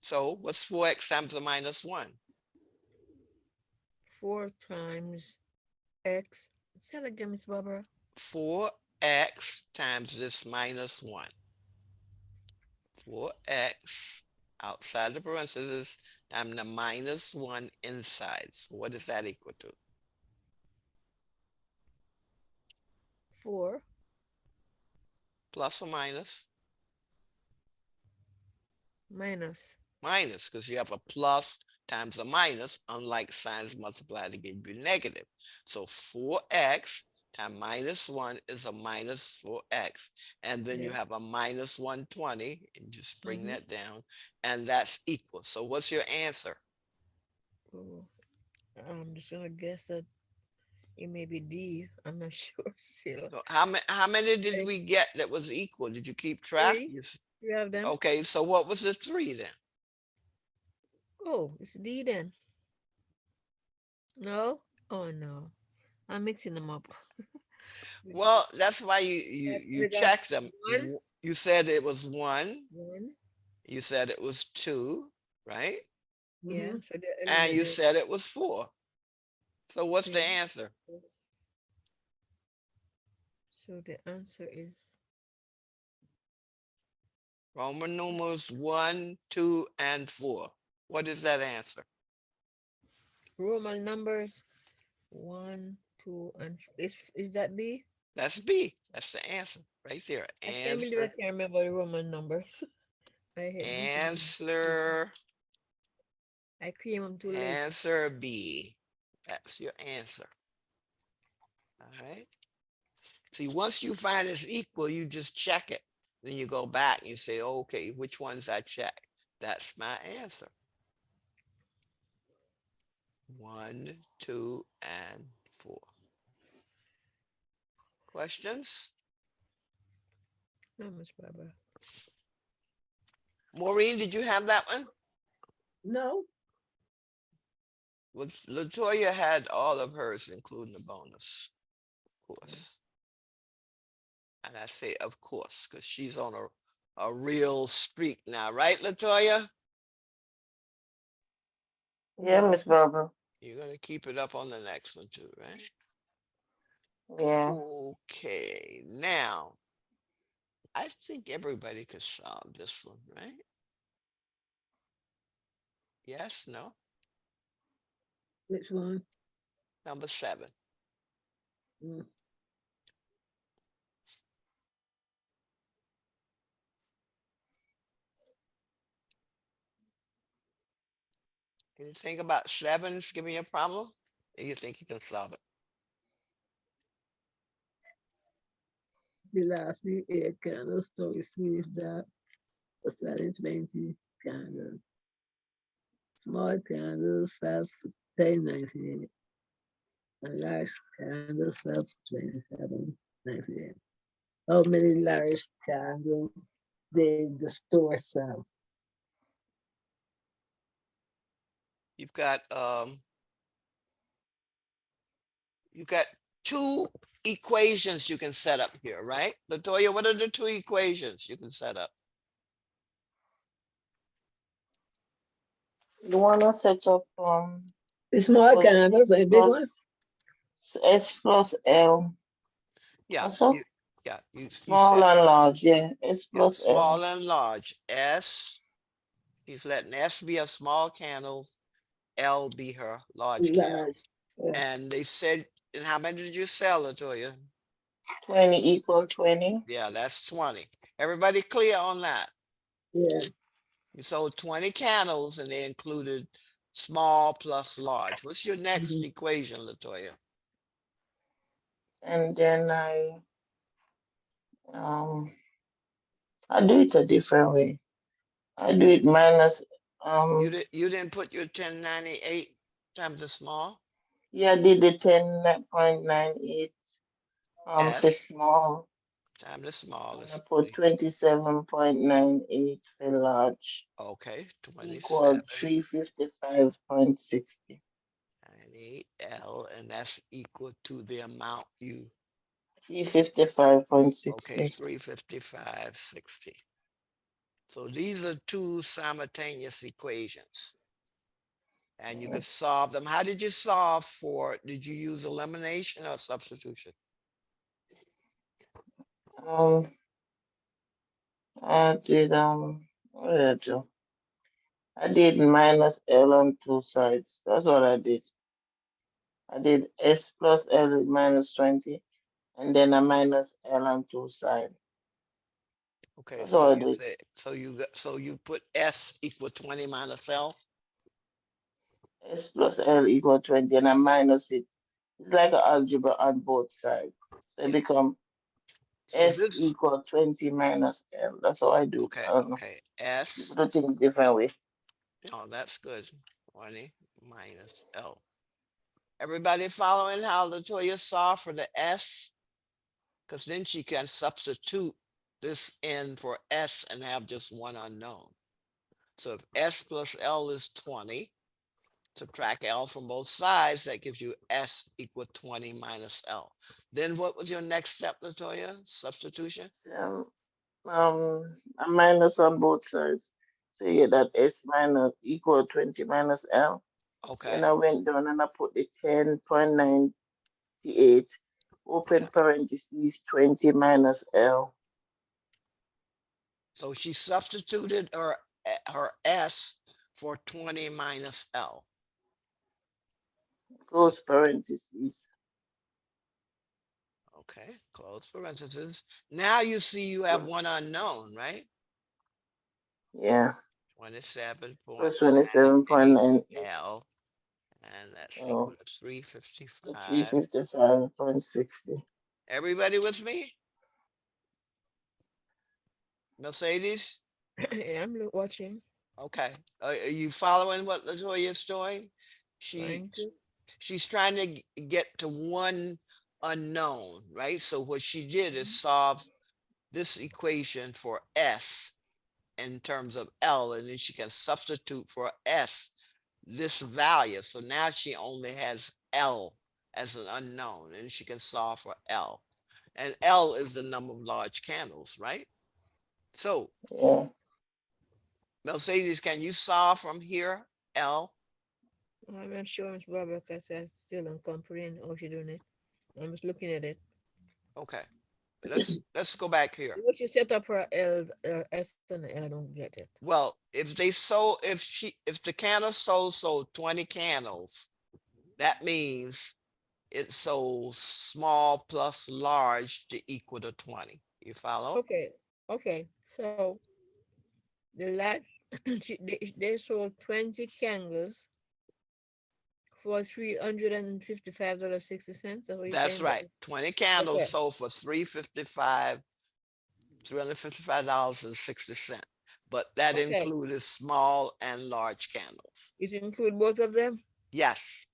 So what's 4x times a minus 1? 4 times x. Say that again, Miss Barbara. 4x times this minus 1. 4x outside the parentheses times the minus 1 inside. So what is that equal to? 4 Plus or minus? minus. Minus, because you have a plus times a minus, unlike signs multiplied to give you negative. So 4x times minus 1 is a minus 4x. And then you Yeah. have a minus 120, and just bring Mhm. that down, and that's equal. So what's your answer? Oh, I'm just gonna guess that it may be D. I'm not sure still. So how many did Okay. we get that was equal? Did you keep track? 3. You have them. Okay, so what was the 3 then? Oh, it's D then. No? Oh no. I'm mixing them up. Well, that's why you We got check them. 1. You said it was 1. 1. You said it was 2, right? Yeah. So they And you eliminate. said it was 4. So what's the Yeah. answer? So the answer is Roman numerals 1, 2, and 4. What is that answer? Roman numbers 1, 2, and is that B? That's B. That's the answer right there. I can't believe I Answer. can't remember the Roman numbers. I hate them too. Answer, I cream them too late. answer B. That's your answer. All right. See, once you find it's equal, you just check it. Then you go back and you say, okay, which ones I check? That's my answer. 1, 2, and 4. Questions? No, Miss Barbara. Maureen, did you have that one? No, Well, Latoya had all of hers, including the bonus, of course. And I say, of course, because she's on a real streak now, right, Latoya? Yeah, Miss Barbara. You're gonna keep it up on the next one too, right? Yeah. Okay, now I think everybody could solve this one, right? Yes, no? which one? Number 7. Mm. Can you think about 7's giving you a problem? Or you think you can solve it? The last week, 8 candles to receive that for selling 20 candles. Small candles sell for 10.98 and large candles sell for 27.98. How many large candles did the store sell? You've got two equations you can set up here, right? Latoya, what are the two equations you can set up? You wanna set up The small plus candles and the big plus ones? S plus L. Yeah, What's up? you Small said and large, yeah. S plus L. small and large. S, she's letting S be a small candle, L be her large candle. Large. Yeah. And they said, and how many did you sell, Latoya? 20 equal 20. Yeah, that's 20. Everybody clear on that? Yeah. You sold 20 candles and they included small plus large. What's your next Mhm. equation, Latoya? And then um I do it a different way. I do it minus You didn't put your 1098 times the small? yeah, I did the 10.98 for S small. times the small. And I Let's put see. 27.98 for large Okay, 27, equal 355.60. 98 L, and that's equal to the amount you, okay, 355.60. 355.60. So these are two simultaneous equations. And you could solve them. How did you solve for it? Did you use elimination or substitution? Um I did what did I do? I did minus L on two sides. That's what I did. I did S plus L minus 20 and then a minus L on two sides. Okay, That's so how I you do it. say, so you put S equal 20 minus L? S plus L equal 20 and I minus it. It's like an algebra on both sides. So it become So S this, equal 20 minus L. That's how I do it. okay, I don't know. okay, People S, do things different way. oh, that's good. 20 minus L. Everybody following how Latoya saw for the S? Because then she can substitute this in for S and have just one unknown. So if S plus L is 20, subtract L from both sides, that gives you S equal 20 minus L. Then what was your next step, Latoya? Substitution? Um, a minus on both sides. So you get that S minus equal 20 minus L. Okay. Then I went down and I put the 10.98 open Yeah. parentheses 20 minus L. So she substituted her S for 20 minus L. Close parentheses. Okay, close parentheses. Now you see you have one unknown, right? Yeah, 27.98 27.98. L, and that's Oh, equal to 355. 355.60. Everybody with me? Mercedes? Yeah, watching, Okay. Are you following what Latoya's doing? She trying to. she's trying to get to one unknown, right? So what she did is Mhm. solve this equation for S in terms of L, and then she can substitute for S this value. So now she only has L as an unknown, and she can solve for L. And L is the number of large candles, right? So Yeah. Mercedes, can you solve from here, L? I'm not sure, Miss Barbara, because I still don't comprehend how she doing it. I'm just looking at it. Okay, let's go back here. What you set up her L, S and L, I don't get it. Well, if they sold, if the candle sold 20 candles, that means it sold small plus large to equal to 20. You follow? Okay, okay. So the large, they sold 20 candles for $355.60. That's what you're That's saying? right. 20 candles Okay. sold for 355, $355.60. But that Okay. included small and large candles. It include both of them? Yes.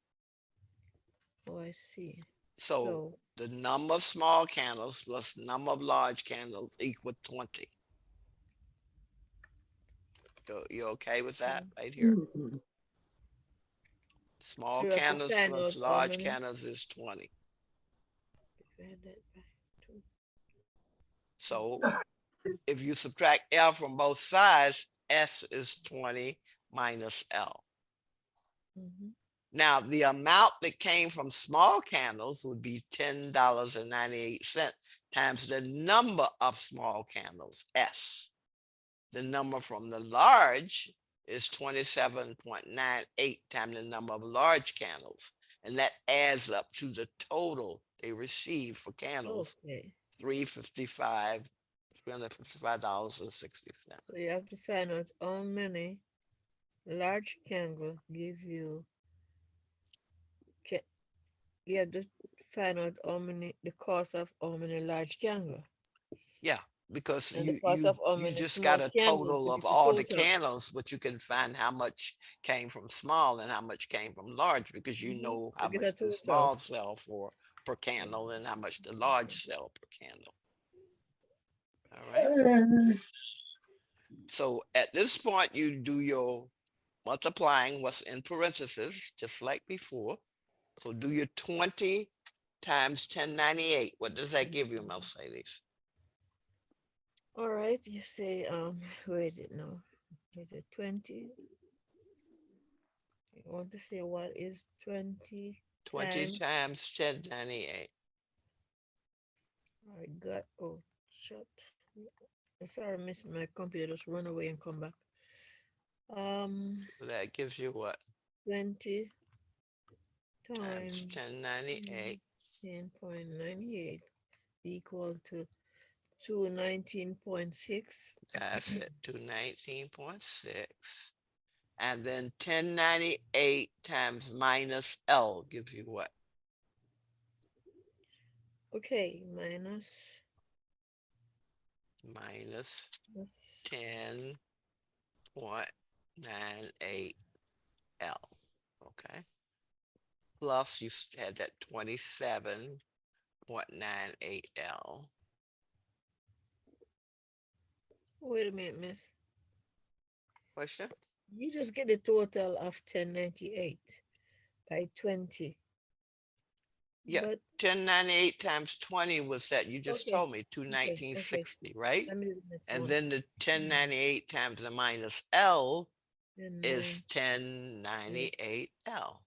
Oh, I see. So So, the number of small candles plus number of large candles equal 20. You okay with that mm, right here? Mhm. Small so you have to candles find plus out how large many? candles is 20. Divide that by 2. So if you subtract L from both sides, S is 20 minus L. Mm-hmm. Now, the amount that came from small candles would be $10.98 times the number of small candles, S. The number from the large is 27.98 times the number of large candles. And that adds up to the total they received for candles, Okay. $355.60. So you have to find out how many large candle give you. ca- You have to find out how many the cost of how many large candle Yeah, because and the you cost you of how you many just small got a candles total to of get the all the total. candles, but you can find how much came from small and how much came from large because you Mm-hmm. know To how get a much the total. small sell for per candle and how much the large sell per candle. All right. So at this point, you do your multiplying what's in parentheses, just like before. So do your 20 times 1098. What does that give you, Mercedes? All right, you say, where is it now? Is it 20? You want to say what is 20 20 times? times 1098. I got, oh, shut. Sorry, miss, my computer just run away and come back. Um, So that gives you what? 20 Times times 1098. 10.98 equal to 219.6. That's it, 219.6. And then 1098 times minus L gives you what? Okay, minus Minus this. 10.98 L. Okay. Plus you had that 27.98 L. Wait a minute, miss. Question? You just get the total of 1098 by 20. Yeah, But 1098 times 20 was that you just okay, told me, okay. 219.60, right? Let me do the next And one. then the 1098 times the minus L And is 9, 1098 L.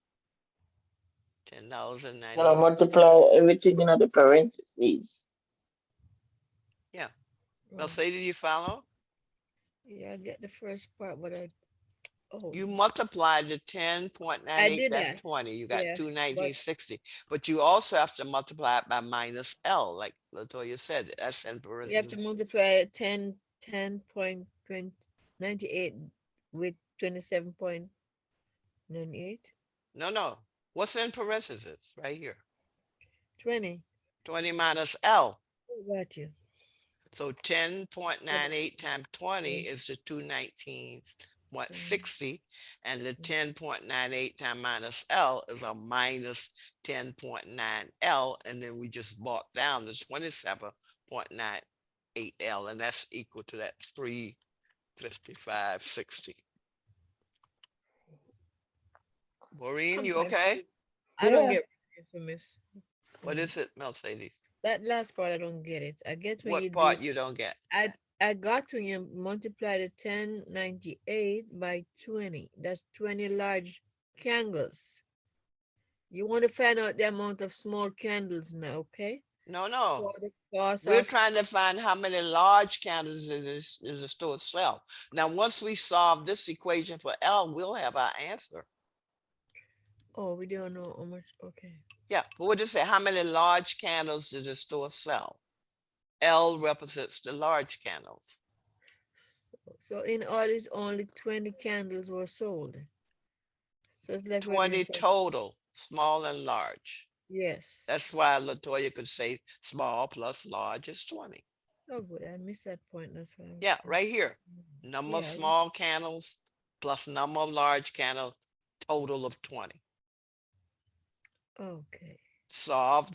Gonna $10.98. multiply everything in the parentheses. Yeah. oh, Mercedes, you follow? yeah, I get the first part, but oh, You multiply the I 10.98 did that that. 20, you got Yeah, but 219.60. But you also have to multiply it by minus L, like Latoya said, that's in you have to parentheses. multiply 10, 10.20. 98 with 27.98. No. What's in parentheses right here? 20. 20 minus L. Oh, got you. So 10.98 times 20 Mm, is the 219.60, 20. and the 10.98 times minus L is a minus 10.9 L, and then we just brought down the 27.98 L, and that's equal to that 355.60. Maureen, you Sometimes okay? I don't Yeah. get it, Miss. What is it, Mercedes? That last part I don't get it. I get when you What do. part you don't get? I got when you multiply the 1098 by 20. That's 20 large candles. You want to find out the amount of small candles now, okay? No. For the cost We're of, trying to find how many large candles is the store sell. Now, once we solve this equation for L, we'll have our answer. oh, we don't know how much, okay. Yeah, but we'll just say how many large candles does the store sell? L represents the large candles. So in all, it's only 20 candles were sold. So it's like we're doing 20 some, total, small and large. yes. That's why Latoya could say small plus large is 20. Oh, good. I missed that point. That's why Yeah, right here. Number of yeah. small candles plus number of large candles, total of 20. Okay. Solve for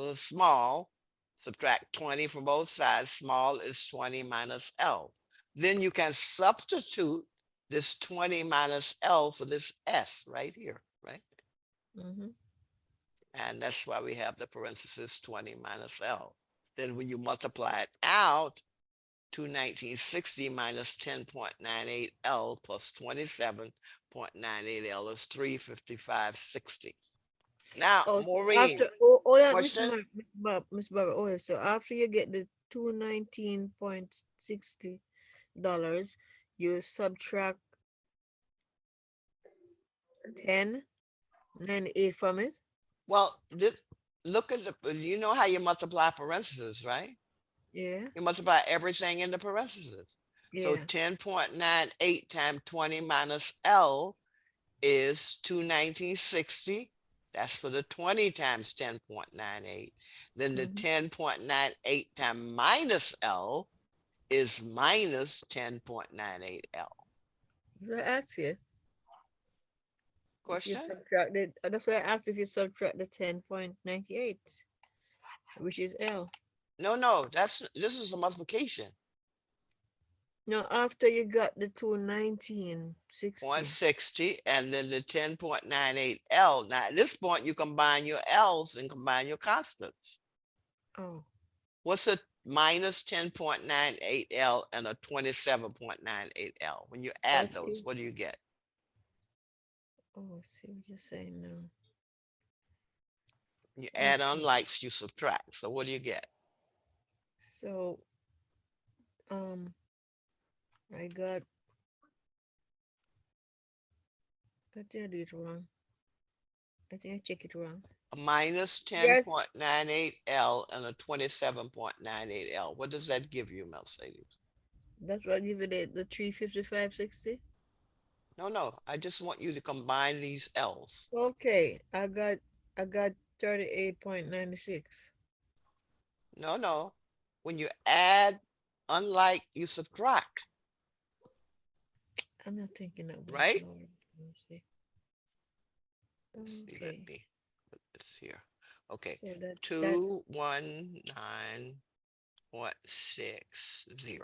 the small, subtract 20 from both sides. Small is 20 minus L. Then you can substitute this 20 minus L for this S right here, right? Mm-hmm. And that's why we have the parenthesis 20 minus L. Then when you multiply it out, 219.60 minus 10.98 L plus 27.98 L is 355.60. Now, Oh, so Maureen, after oh yeah, question? Miss Barbara. Oh, yeah, so after you get the $219.60, you subtract 10.98 from it. Well, look at you know how you multiply parentheses, right? Yeah, You multiply everything in the parentheses. So yeah. 10.98 times 20 minus L is 219.60. That's for the 20 times 10.98. Then the Mm-hmm. 10.98 times minus L is minus 10.98 L. So I asked you if you Question? subtracted. That's why I asked if you subtract the 10.98, which is L. No, this is a multiplication. No, after you got the 219.60. 160 and then the 10.98 L. Now at this point you combine your L's and combine your constants. Oh, What's a minus 10.98 L and a 27.98 L? When you add that those, is. what do you get? Oh, I see what you're saying now. You add Okay. unlikes, you subtract. So what do you get? So, um, I got, I think I did it wrong. I think I checked it wrong. A minus Yes. 10.98 L and a 27.98 L. What does that give you, Mercedes? That's what give it the 355.60. No. I just want you to combine these L's. Okay, I got 38.96. No. When you add unlike, you subtract, I'm not thinking that way, right? Lord. Mercy. Let's see, let Okay, me put this here. Okay, so that 219.60.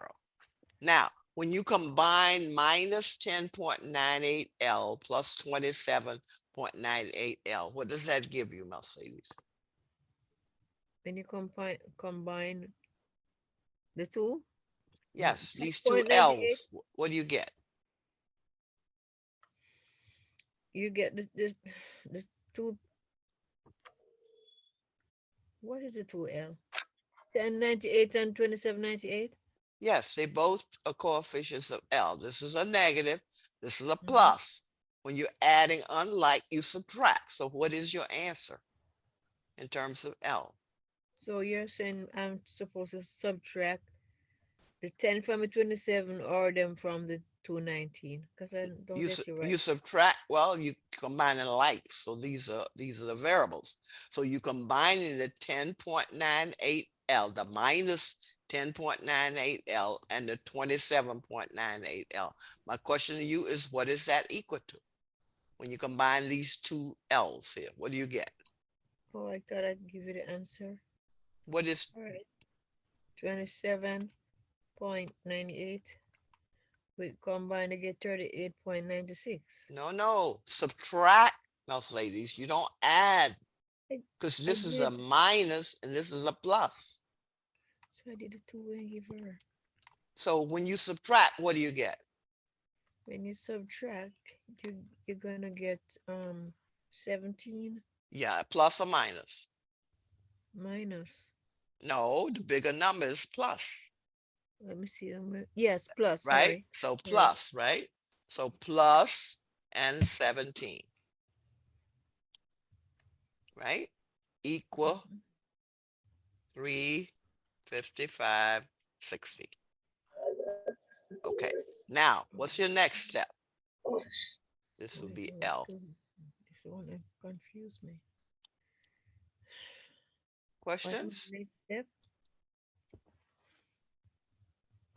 Now, when you combine minus 10.98 L plus 27.98 L, what does that give you, Mercedes? when you combine the two, Yes, these two 10.98, L's, what do you get? you get this two. What is the two L? 1098 and 2798. Yes, they both are coefficients of L. This is a negative, this is a Mhm. plus. When you're adding unlike, you subtract. So what is your answer in terms of L? So you're saying I'm supposed to subtract The 10 from the 27 or them from the 219? Because I don't You get you you right. subtract, well, you combining like, so these are the variables. So you combining the 10.98L, the minus 10.98L and the 27.98L. My question to you is, what is that equal to? When you combine these two L's here, what do you get? Oh, I thought I'd give you the answer. What is, All right. 27.98. We combine to get 38.96. no, subtract, mouse ladies, you don't add, I, because I this is a did. minus and this is a plus. So I did a two-way give her. So when you subtract, what do you get? When you subtract, you're gonna get 17 Yeah, plus or minus. minus. No, the bigger number is plus, Let me see. Yes, plus. right? Sorry. So Right. plus, right? So plus and 17, right? Equal Mhm. 355.60. Okay. Now, what's your next step? This will Wait, be wait, L. this one confused me. What is Questions? my next step?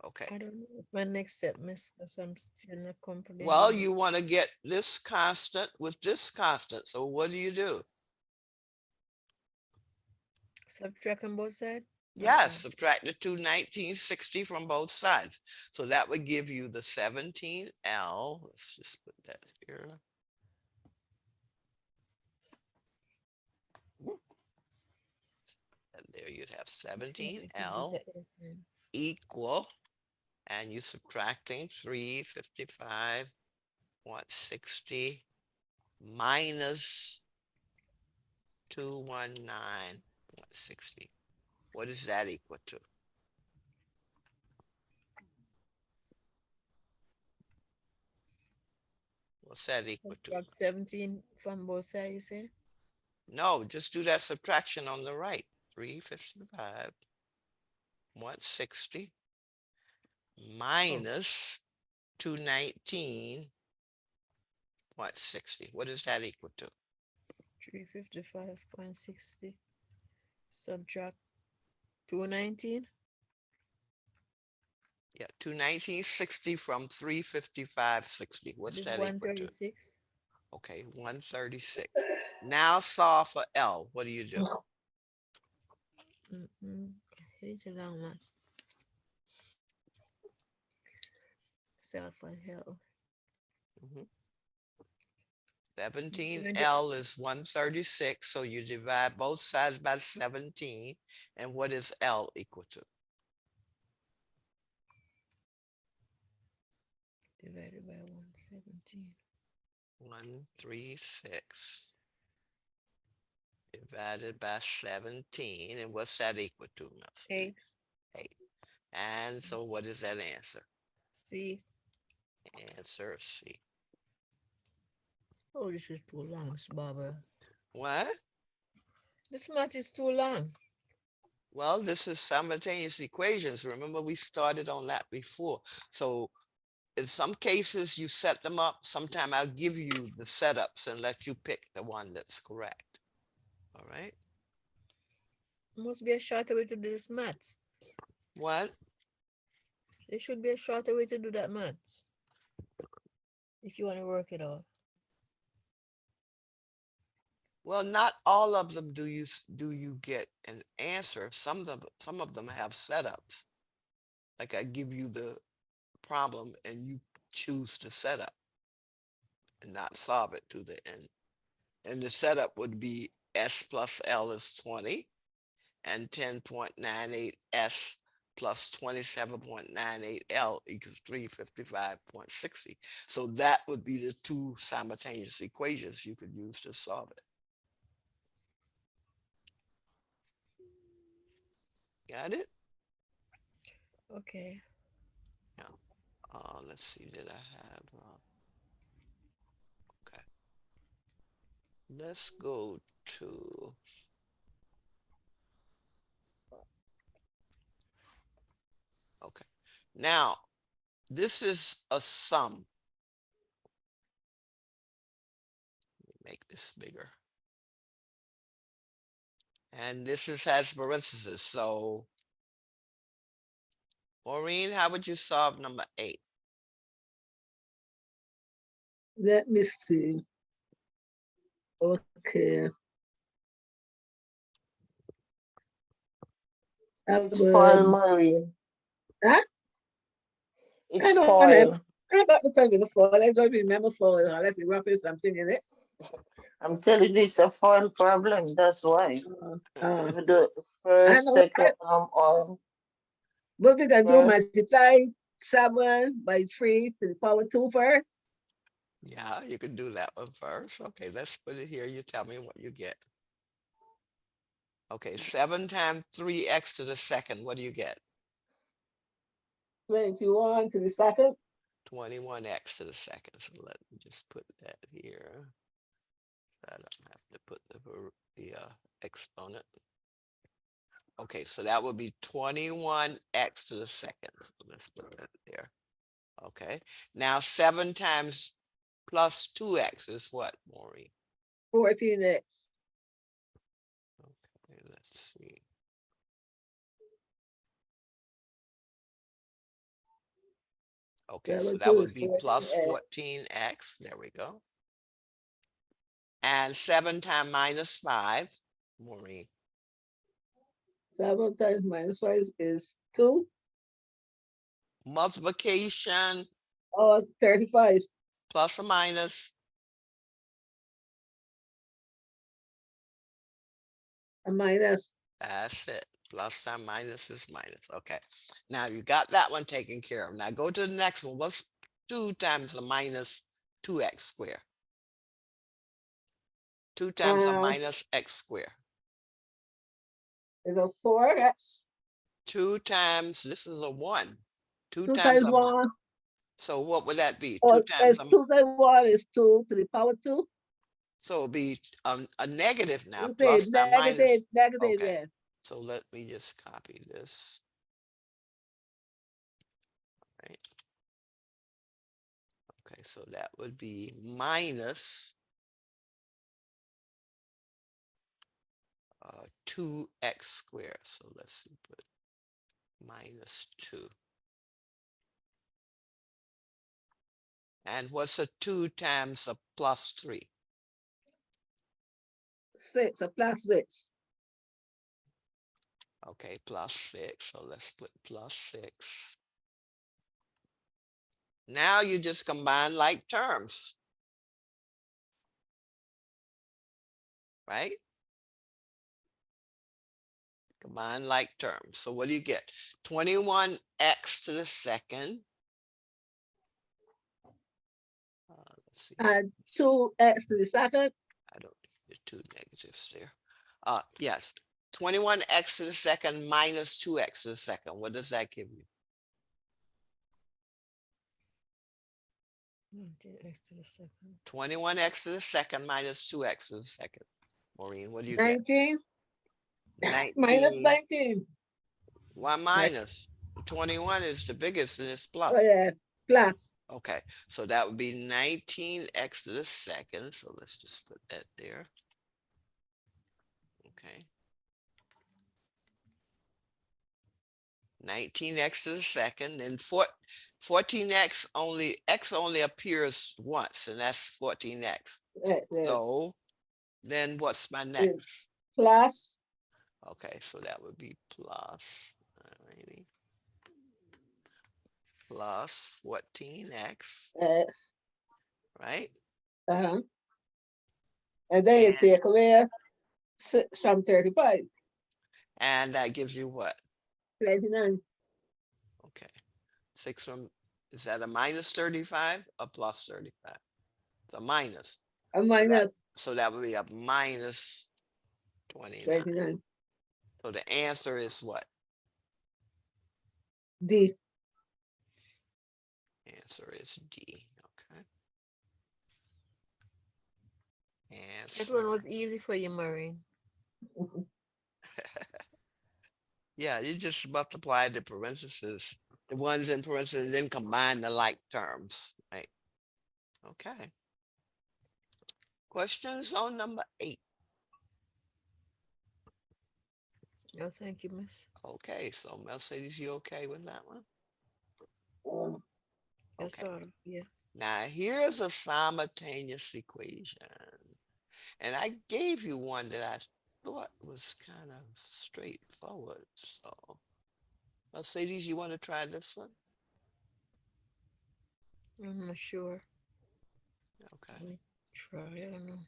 Okay. I don't know what my next step, miss, because I'm still not Well, comprehending it. you want to get this constant with this constant. So what do? Subtract on both sides? Or Yes, add? subtract the 219.60 from both sides. So that would give you the 17L. Let's just put that here. And there you'd have See if you do 17L that again. equal, and you subtracting 355.60 minus 219.60. What is that equal to? What's that equal to? Subtract 17 from both sides, you say? No, just do that subtraction on the right. 355.60 Oh, minus 219.60. What is that equal to? 355.60. Subtract 219. Yeah, 219.60 from 355.60. That What's is that equal to? 136. Okay, 136. Now solve for L. What do you do? Mm-mm. I hate it long math. Self for hell. Mhm. 17L is 136, so you divide both sides by 17. And what is L equal to? Divided by 117. 136 divided by 17. And what's that equal to, Miss 8. Ladies? 8. And so what is that answer? See? Answer C. Oh, this is too long, Miss Barbara. What? This math is too long. Well, this is simultaneous equations. Remember, we started on that before. So in some cases, you set them up. Sometime I'll give you the setups and let you pick the one that's correct. All right. Must be a shorter way to do this math. What? There should be a shorter way to do that math. If you want to work it out. Well, not all of them do you get an answer. Some of them have setups. Like I give you the problem and you choose to set up and not solve it to the end. And the setup would be S plus L is 20 and 10.98S plus 27.98L equals 355.60. So that would be the two simultaneous equations you could use to solve it. Got it? Okay. Yeah. Let's see, did I have, okay. Let's go to, okay. Now, this is a sum. Let me make this bigger. And this has parentheses. So, Maureen, how would you solve number 8? Let me see. Okay. I It's foil, would, Maureen. huh? It's I don't know. foil. I got the time in the fall. I don't remember fall unless you wrapping something in it. I'm telling you, this is a foil problem. That's why. Uh, You do it I first, know. second, or What we can do, first. multiply 7 by 3 to the power 2 first. Yeah, you can do that one first. Okay, let's put it here. You tell me what you get. Okay, 7 times 3x to the second. What do you get? 21 to the second. 21x to the second. So let me just put that here. I don't have to put the exponent. Okay, so that would be 21x to the second. So let's put that there. Okay, now 7 times plus 2x is what, Maureen? 14x. Okay, let's see. Okay, so 7 that 2 would is be plus 14x. 14x. There we go. And 7 times minus 5, Maureen. 7 times minus 5 is 2 Multiplication or 35. plus or minus. A minus. That's it. Plus and minus is minus. Okay. Now you got that one taken care of. Now go to the next one. What's 2 times the minus 2x squared? 2 times the minus x squared. Is a 4x. 2 times, this is a 1. 2 2 times times 1. so what would that be? 2 Or times 2 times 1 is 2 to the power 2. so it'll be a negative now, You say plus or negative, minus. negative, Okay. yeah. So let me just copy this. Right. Okay, so that would be minus 2x squared. So let's put minus 2. And what's a 2 times a plus 3? 6, a plus 6. Okay, plus 6. So let's put plus 6. Now you just combine like terms. Right? Combine like terms. So what do you get? 21x to the second. Let's see. And 2x to the second. I don't need the 2 negatives there. Yes. 21x to the second minus 2x to the second. What does that give you? 19x to the second. 21x to the second minus 2x to the second. Maureen, what do you get? 19. 19. Minus 19. Why minus? 21 is the biggest and it's plus. Oh, yeah. Plus. Okay, so that would be 19x to the second. So let's just put that there. Okay. 19x to the second, and 14x x only appears once, and that's 14x. Yeah. So then what's my next? Plus. Okay, so that would be plus, alrighty, plus 14x, right? And then you take away 6 from 35. And that gives you what? 29. Okay, 6 from, is that a minus 35 or plus 35? The minus. A minus So that would be a minus 29. 29. So the answer is what? D. Answer is D. Okay. That Answer. one was easy for you, Maureen. Yeah, you just multiply the parentheses the ones in parentheses, then combine the like terms, right? Okay. Questions on number 8? No, thank you, miss. Okay, so Mercedes, you okay with that one? Yes, Okay. sort of. Yeah. Now here's a simultaneous equation. And I gave you one that I thought was kind of straightforward. So Mercedes, you want to try this one? I'm not sure. Okay. Let me try. I don't know.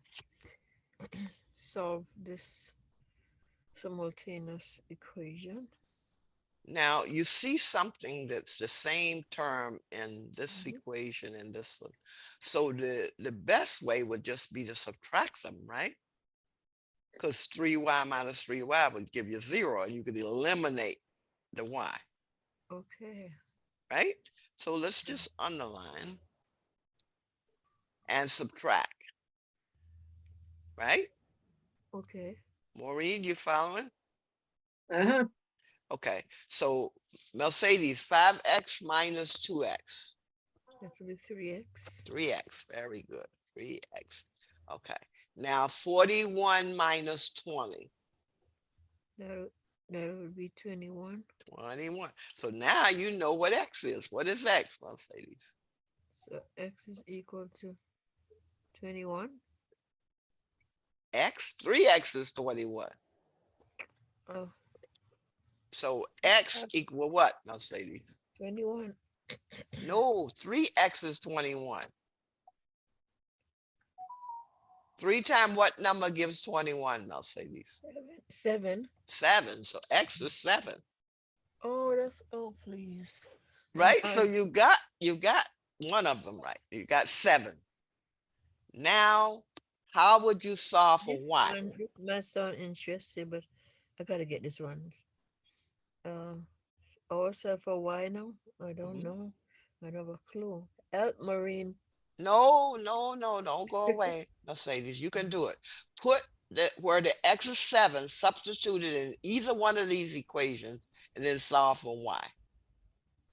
Solve this simultaneous equation. Now you see something that's the same term in this Mhm. equation and this one. So the best way would just be to subtract them, right? Because 3y minus 3y would give you 0, and you could eliminate the y, Okay. right? So let's just underline and subtract, right? Okay. Maureen, you following? Uh-huh. Okay, so Mercedes, 5x minus 2x. That will be 3x. 3x, very good, 3x. Okay, now 41 minus 20. That that would be 21. 21. So now you know what x is. What is x, Mercedes? So x is equal to 21. X, 3x is 21. Oh, So x equal what, Mercedes? 21. No, 3x is 21. 3 times what number gives 21, Mercedes? 7. 7. So x is 7. Oh, that's, oh, please. Right? So I- you got one of them right. You got 7. Now, how would you solve for y? This might sound interesting, but I gotta get this one. Uh, also for why now? I don't Mhm. know. I don't have a clue. Help, Marine. No, no, no, don't go away, Mercedes. You can do it. Put where the x is 7, substitute it in either one of these equations, and then solve for y.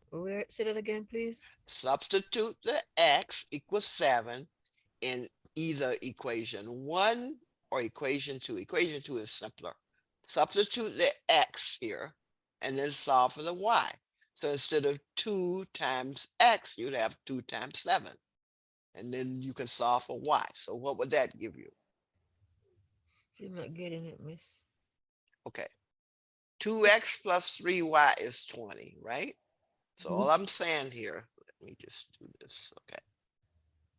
Where? Say that again, please. Substitute the x equals 7 in either equation 1 or equation 2. Equation 2 is simpler. Substitute the x here and then solve for the y. So instead of 2 times x, you'd have 2 times 7. And then you can solve for y. So what would that give you? Still not getting it, miss. Okay. 2x plus 3y is 20, right? So all I'm saying here, let me just do this. Okay.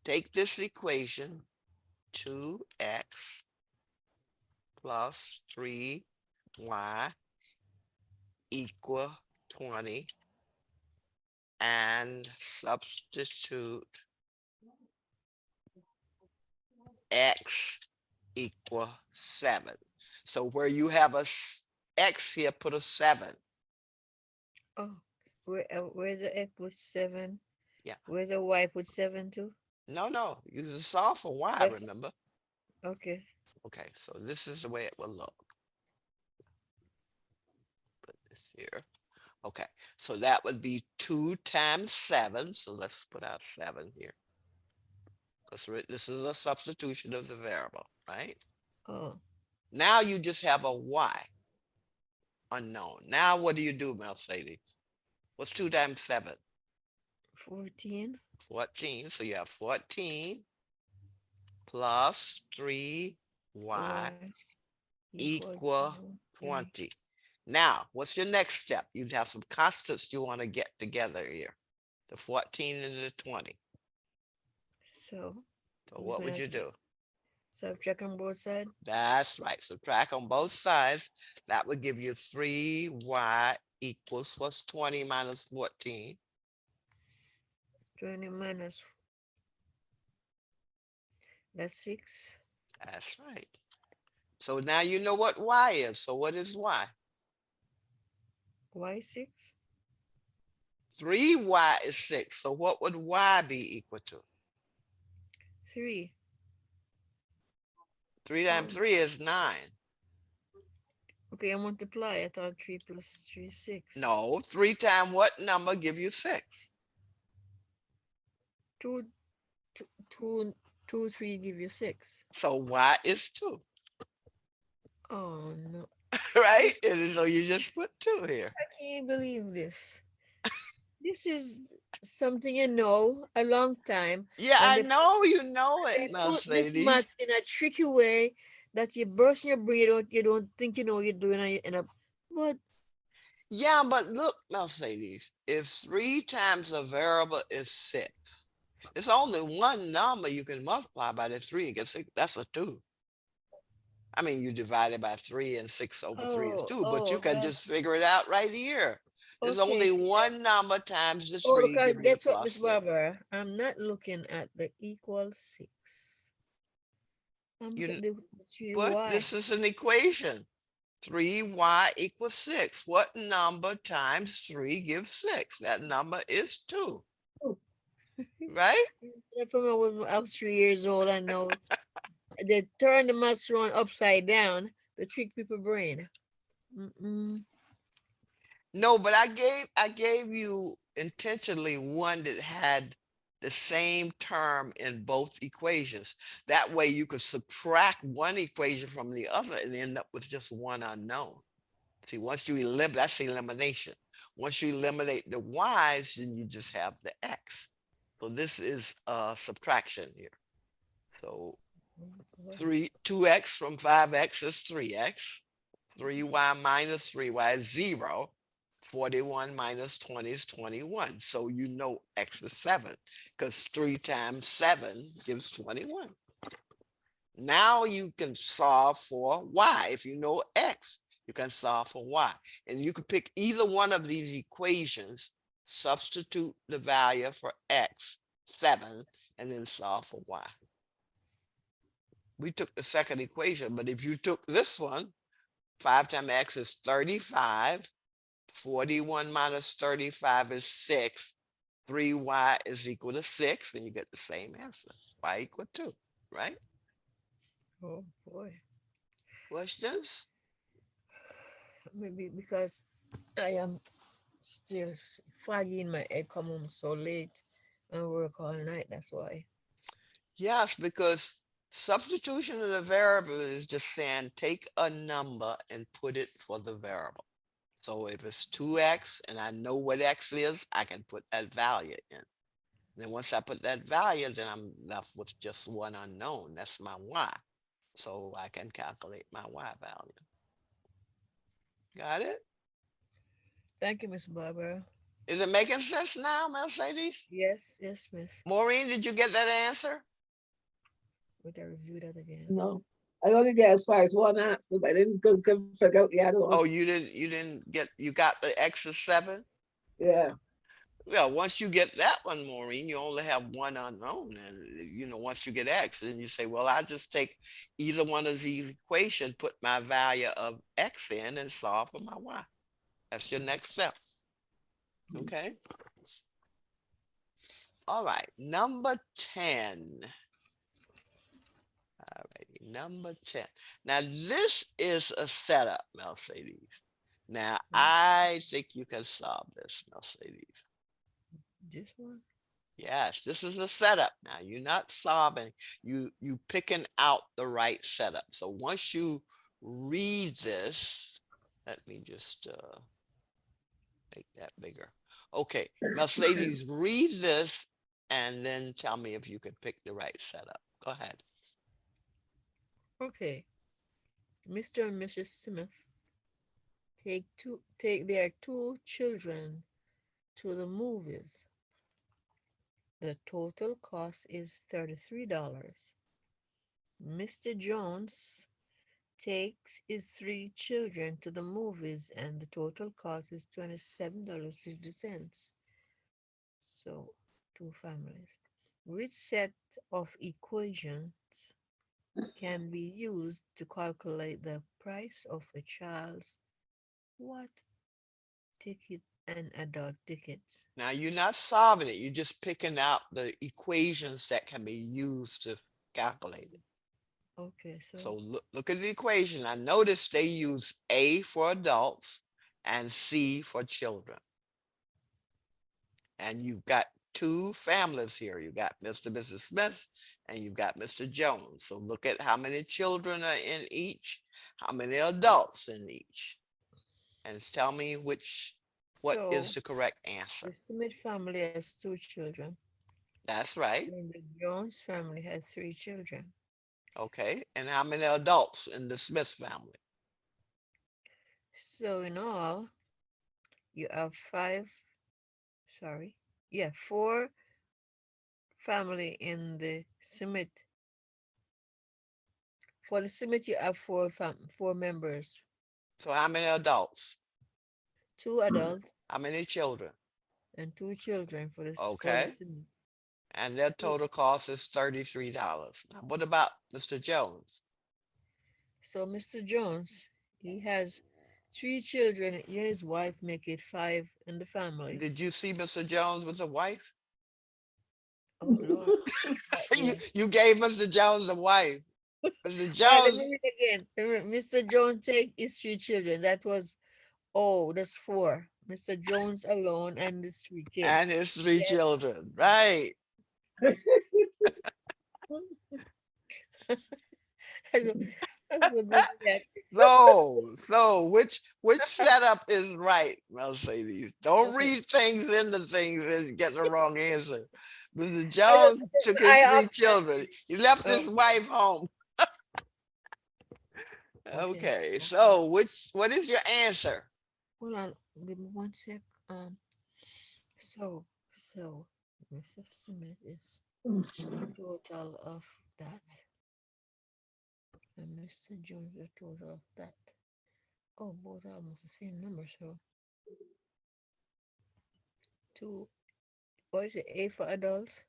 Take this equation, 2x plus 3y equal 20, and substitute x equal 7. So where you have a x here, put a 7. Oh, where the X put 7? Yeah. Where the Y put 7 too? No, you can solve for y, That's remember? okay. Okay, so this is the way it will look. Put this here. Okay, so that would be 2 times 7. So let's put out 7 here, because this is a substitution of the variable, right? Oh, Now you just have a y unknown. Now what do you do, Mercedes? What's 2 times 7? 14. 14. So you have 14 plus 3y Y equal to 20. Now, what's your next step? You have some constants you want to get together here. The 14 and the 20. So So we're what would gonna you do? subtract on both sides. That's right. Subtract on both sides. That would give you 3y equals what's 20 minus 14? 20 minus, that's 6. That's right. So now you know what y is. So what is y? Y 6. 3y is 6. So what would y be equal to? 3. 3 times 3 is 9. Okay, I multiply. I thought 3 plus 3 is 6. No, 3 times what number give you 6? 2, 2, 2, 3 give you 6. So y is 2, Oh no. right? And so you just put 2 here. I can't believe this. This is something you know a long time. Yeah, And I know you know they it, put this Mercedes. maths in a tricky way that you brush your brain out, you don't think you know what you're doing and you end up, but Yeah, but look, Mercedes, if 3 times a variable is 6, it's only one number you can multiply by the 3 and get 6. That's a 2. I mean, you divide it by 3 and 6 over 3 is 2, but you can just that's figure it out right here. There's okay. only one number times the Oh, 3 because give you guess what, plus Miss 6. Barbara? I'm not looking at the equal 6. I'm looking You, at the three but y. this is an equation. 3y equals 6. What number times 3 gives 6? That number is 2, right? From I was 3 years old, I know they turn the maths around upside down to trick people brain. Mm-mm. No, but I gave you intentionally one that had the same term in both equations. That way you could subtract one equation from the other and end up with just one unknown. See, once you eliminate, that's elimination. Once you eliminate the y's, then you just have the x. So this is subtraction here. So Boy. 2x from 5x is 3x. 3y minus 3y is 0. 41 minus 20 is 21. So you know x is 7 because 3 times 7 gives 21. Now you can solve for y. If you know x, you can solve for y. And you can pick either one of these equations, substitute the value for x, 7, and then solve for y. We took the second equation, but if you took this one, 5 times x is 35. 41 minus 35 is 6. 3y is equal to 6, and you get the same answer. Y equal 2, right? Oh boy. Questions? Maybe because I am still foggy in my head, come home so late and work all night. That's why. Yes, because substitution of the variable is just saying take a number and put it for the variable. So if it's 2x and I know what x is, I can put that value in. Then once I put that value, then I'm left with just one unknown. That's my y. So I can calculate my y value. Got it? Thank you, Miss Barbara. Is it making sense now, Mercedes? Yes, yes, Miss. Maureen, did you get that answer? Would I review that again? No. I only get as far as one answer, but I didn't go figure out the other one. Oh, you got the x is 7? Yeah. Yeah, once you get that one, Maureen, you only have one unknown. And once you get x, then you say, well, I just take either one of these equations, put my value of x in and solve for my y. That's your next step. Okay. All right, number 10. All righty, number 10. Now, this is a setup, Mercedes. Now, I think you can solve this, Mercedes. This one? Yes, this is a setup. Now, you're not solving, you picking out the right setup. So once you read this, let me just make that bigger. Okay, Mercedes, read this and then tell me if you can pick the right setup. Go ahead. Okay. Mr. and Mrs. Smith take their 2 children to the movies. The total cost is $33. Mr. Jones takes his 3 children to the movies and the total cost is $27.50. So 2 families. Which set of equations can be used to calculate the price of a child's what ticket and adult tickets? Now, you're not solving it. You're just picking out the equations that can be used to calculate it. Okay, So so look at the equation. I noticed they use A for adults and C for children. And you've got two families here. You got Mr. and Mrs. Smith, and you've got Mr. Jones. So look at how many children are in each, how many adults in each, and tell me what is so the correct answer. the Smith family has two children, That's right. and the Jones family has three children. Okay. And how many adults in the Smith family? So in all, you have five, sorry, yeah, four family in the Smith. For the Smith, you have four members, So how many adults? two adults How many children? and two children for the Okay. Smith. And their So, total cost is $33. Now, what about Mr. Jones? so Mr. Jones, he has three children. His wife make it five in the family. Did you see Mr. Jones with a wife? Oh Lord. you, Yeah. you gave Mr. Jones a wife. Mr. All right, let me Jones read again. Mr. Jones take his three children. That was, oh, that's four. Mr. Jones alone and his three and kids. his three Yes. children, right? I don't- I don't know that. So which setup is right, Mercedes? Don't Okay. read things into things and get the wrong answer. Mr. I don't- Jones took I his three asked that. children. He left his Oh, wife home. okay. Okay, so what is your answer? Hold on. Give me one sec. So Mr. Smith is total of that, and Mr. Jones the total of that. Oh, both are almost the same number. So two. What is it? A for adults.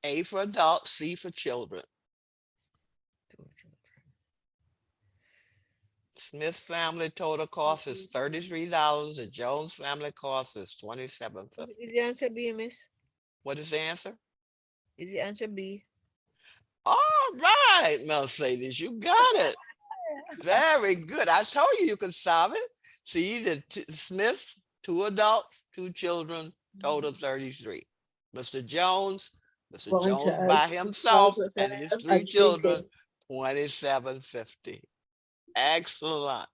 A for adults, C for children. Two children. Smith family total cost is $33. The Jones family cost is Is $27.50. the answer B, Miss? What is the answer? Is the answer B? All right, Mercedes, you got it. Very good. I told you you could solve it. See, the Smiths, two adults, two children, total 33. Mr. Jones, Mr. Going to Jones by himself and his have three a children, treated. $27.50. Excellent.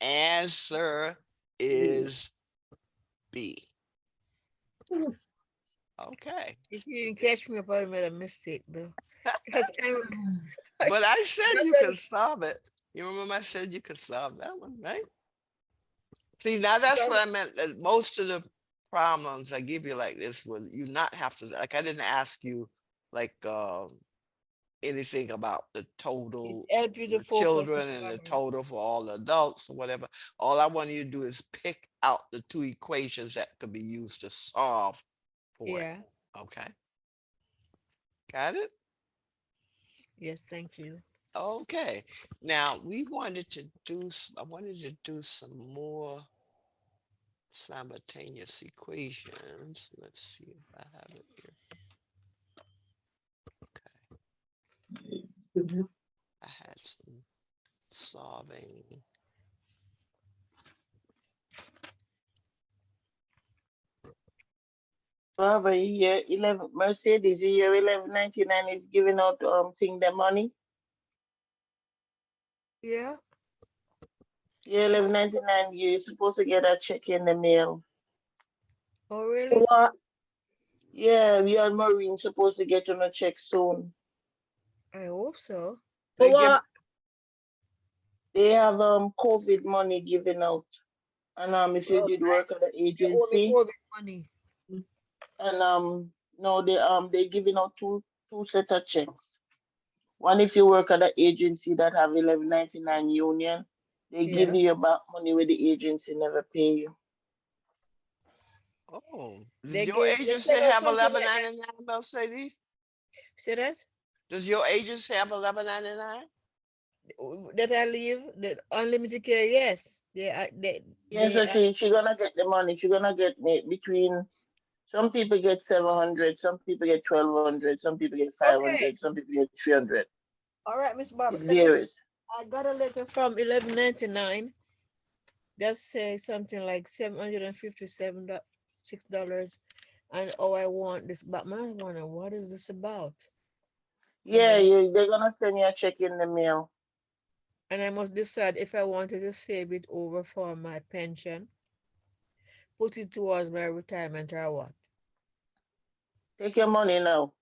Answer is B. Okay. If you didn't catch me, I probably made a mistake though. Because But I said that you was- could solve it. You remember I said you could solve that one, right? See, now that's what I meant. That most of the problems I give you like this will you not have to, like, I didn't ask you like anything about the total it help you for to the focus on children and the grammar. total for all the adults or whatever. All I want you to do is pick out the two equations that could be used to solve for it. Yeah. Okay. Got it? Yes, thank you. Okay. Now we wanted to do, I wanted to do some more simultaneous equations. Let's see if I have it here. I had some solving. Baba, year 11, Mercedes, year 1199 is giving out thing the money. Yeah. Year 1199, you're supposed to get a check in the mail. Oh, really? What? Yeah, we are Marine supposed to get on a check soon. I hope so. They give, What? They have COVID money given out. And if you did work at the You owe me agency, COVID money. and no, they giving out two set of checks. One if you work at the agency that have 1199 union, they give Yeah. you back money where the agency never pay you. oh, They does your they agency send us have something like that. $11.99, Mercedes? Say that? Does your agency have $11.99? That I leave the unlimited care, yes. Yes, so she gonna get the money. She gonna get between, some people get 700, some people get 1200, some people get Okay. 500, some people get 300. All right, Miss Barbara. It Let me. varies. I got a letter from 1199 that says something like $757.6, and oh, I want this, but I wonder what is this about? Yeah, they're gonna send you a check in the mail. And I must decide if I wanted to save it over for my pension, put it towards my retirement, or what. Take your money now.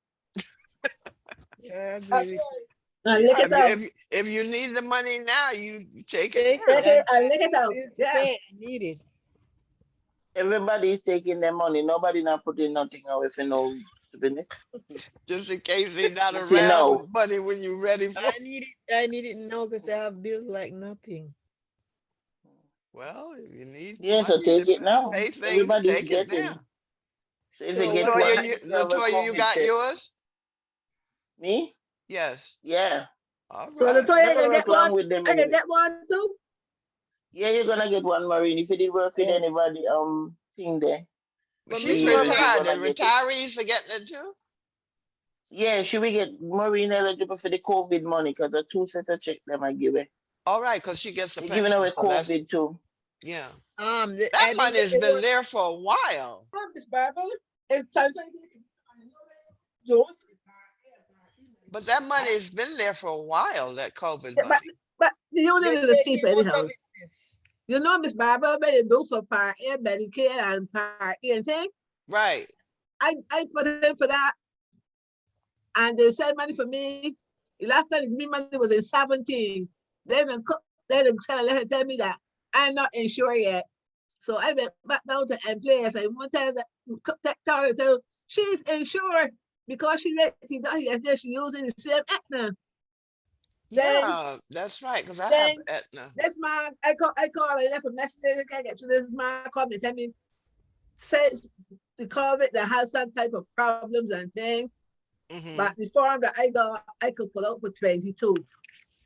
Yeah, I agree That's with you. right. And lick Yeah, it out. if you need the money now, you take it Take it. now. Take it and lick it out. It's Yeah. okay. I need it. Everybody is taking their money. Nobody not putting nothing away for no business. Just in case they're not But you around with know, money when you're ready for. I need it. I need it now because I have bills like nothing. Well, if you need yeah, so money to take it now. pay things, Everybody's take it getting. now. So if you So get what? Latoya, one, you have a You COVID got check. yours? Me? Yes. Yeah. All So right. Latoya, I Never can get work long one. with them I can anyway. get one too. Yeah, you're gonna get one, Maureen. If you did work with Yeah. anybody, thing there But for Miss She's Barbara, years, you're retired. The gonna get it. retirees are getting it too? Yeah, she will get Maureen eligible for the COVID money because the two set of check them I give her. All right, because she gets a They're giving pension. away So that's, COVID too. yeah. I That didn't money get has the been one. there for a while. Miss Barbara, it's time to do it. But that money has been there for a while, that COVID Yeah, money. but the unit They're is a taking thief out anyhow. of it. Yes. You know, Miss Barbara, what they do for Part A, Medicare, and Part E and thing. Right. I put in for that, and they sent money for me. The last time me money was in 17. Then the seller letter tell me that I'm not insured yet. So I went back down to employers. I want to tell that she's insured because she yesterday she using the same Aetna. Then Yeah, that's right. Because I have then Aetna. this man I left a message. I can't get to this man called me tell me says the COVID that has some type of problems and things. Hmm. But before that I could pull out for 22.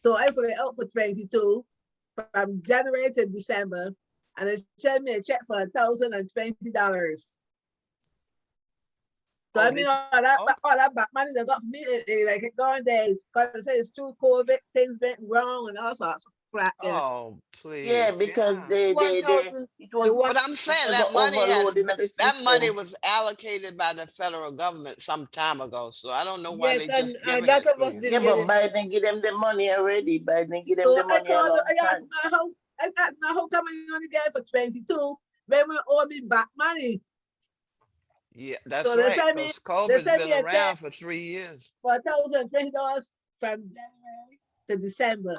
So I put it out for 22 from January to December, and they sent me a check for $1,020. So I Oh, mean this. Oh, all that back money they got for me, like it gone there because they say it's too COVID, things went wrong and all sorts of crap. Yeah. oh, Yeah, please. because Yeah. $1,000. it The was one. But I'm it saying was that an money overload in the that money system. was allocated by the federal government some time ago. So I don't know why Yes, they and just a giving lot it of to us you. Yeah, didn't get but it. Biden give them the money already. Biden give them So the money a long I asked time. my how come you only get it for 22? They will owe me back money. Yeah, that's So right. Because they COVID's sent been me a check around for 3 years. for $1,020 from January to December.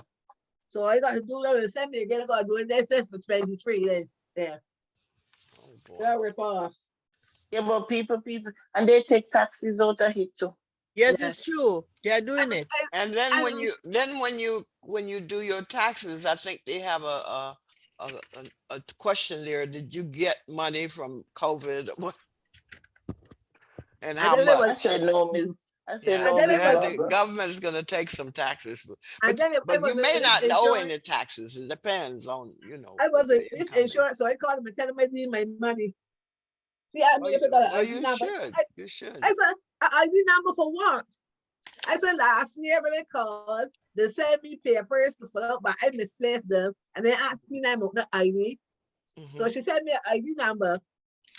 So I got to do that and send me again. I got to do it next for 23 then. There. Oh boy. They'll rip off. Yeah, but people, and they take taxes out of it too. Yes, Yeah. it's true. They are doing it. And then I when you do your taxes, I think they have a question there. Did you get money from COVID? And and how then it I was much? said no, Miss. I said Yeah, and no, then so it Miss was the Barbara. government is going to take some taxes, and then it but was you may this not owe any insurance. taxes. It depends on I what was your this income is. insurance, so I called them and tell them I need my money. She asked Well, me if I got an well, ID you number. should. You should. I said, an ID number for what? I said last year when they called, they sent me papers to fill out, but I misplaced them. And they asked me name of the ID. So Mhm. she sent me an ID number.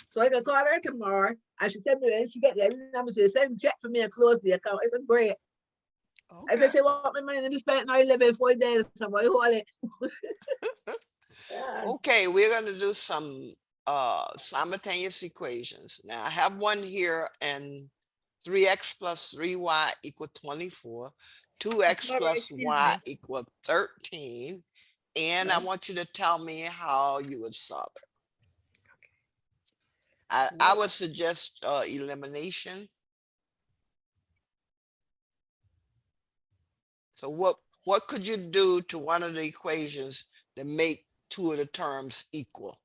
So I can call her tomorrow. And she tell me when she get the ID number, she send a check for me and close the account. I said, great. I Okay. said, she want my money to be spent now 11, 4 days. Somebody hold it. Yeah. Okay, we're going to do some simultaneous equations. Now I have one here, and 3x plus 3y equal 24, Miss 2x Barbara, plus excuse y me. equal 13, and I Yeah. want you to tell me how you would solve it. I What? would suggest elimination. So what could you do to one of the equations to make two of the terms equal?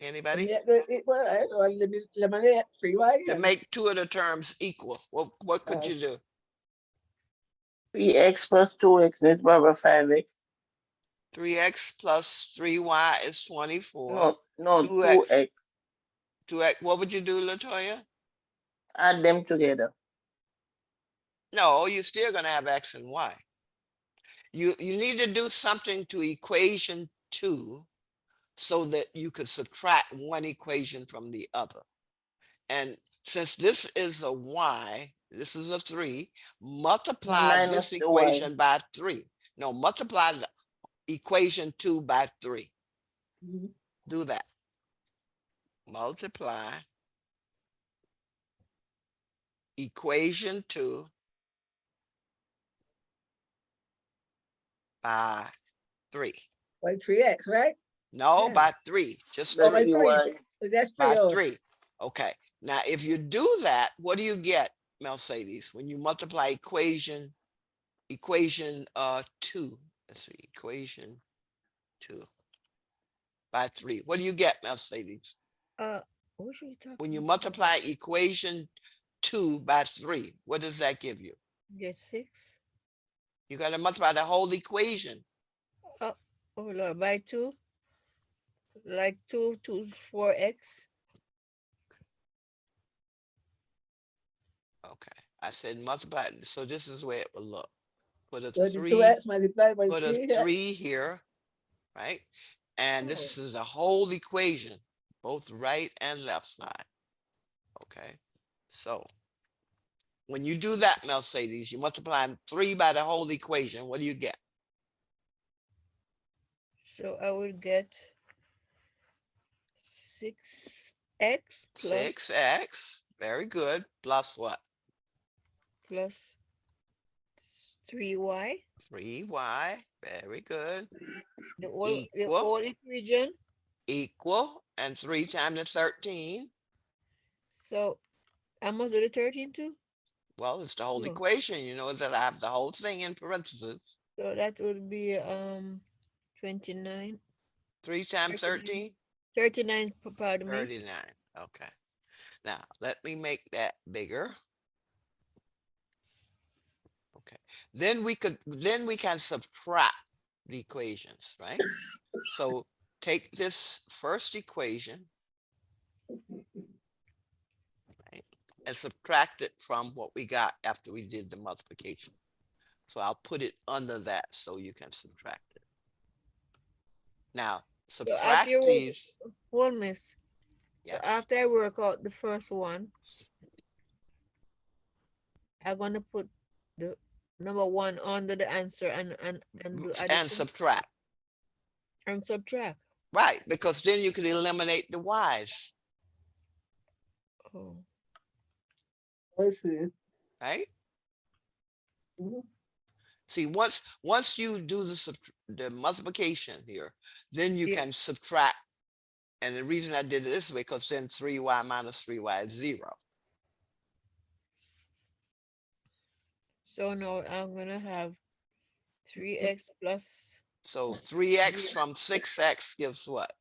Anybody? Eliminate free way. To make two of the terms equal, what could you do? 3x plus 2x, Miss Barbara, 5x. 3x plus 3y is 24. No, 2x, 2x. 2x. What would you do, Latoya? Add them together. No, you're still gonna have X and Y. You need to do something to equation 2 so that you could subtract one equation from the other. And since this is a Y, this is a 3, multiply Minus this the Y. equation by 3. No, multiply the equation 2 by 3. Mhm. Do that. Multiply equation 2 by 3. Like 3x, right? No, Yeah. by 3, just Oh, by 3, 3. So that's 3. by Oh, 3. Okay, now if you do that, what do you get, Mercedes, when you multiply equation 2? Let's see, equation 2 by 3. What do you get, Mercedes? What should we talk When you about? multiply equation 2 by 3, what does that give you? Get 6. You got to multiply the whole equation. Oh Lord, by 2. Like 2 to 4x. Okay, I said multiply, so this is where it will look. Put a 3, 32x multiplied by put a 3. 3 here, right? And this is the whole equation, both right and left side. Okay, so when you do that, Mercedes, you multiply 3 by the whole equation, what do you get? So I would get 6x plus 6x, very good, plus what? plus 3y. 3y, very good, The equal, whole equation. equal, and 3 times the 13. So I must do the 13 too. Well, it's the whole Oh. equation, you know that I have the whole thing in parentheses. So that would be 29. 3 times 13, 39, pardon me. 39. Okay. Now, let me make that bigger. Okay. Then we can subtract the equations, right? So take this first equation, right, and subtract it from what we got after we did the multiplication. So I'll put it under that so you can subtract it. Now, So subtract after you these. one miss. So Yes. after I work out the first one, I'm gonna put the number 1 under the answer and do And addition subtract. and subtract. Right, because then you can eliminate the y's, Oh, I see. right? Mhm. See, once you do the multiplication here, then you Yeah. can subtract. And the reason I did it this way, because then 3y minus 3y is 0. So now I'm gonna have 3x plus So 3x from 6x gives what?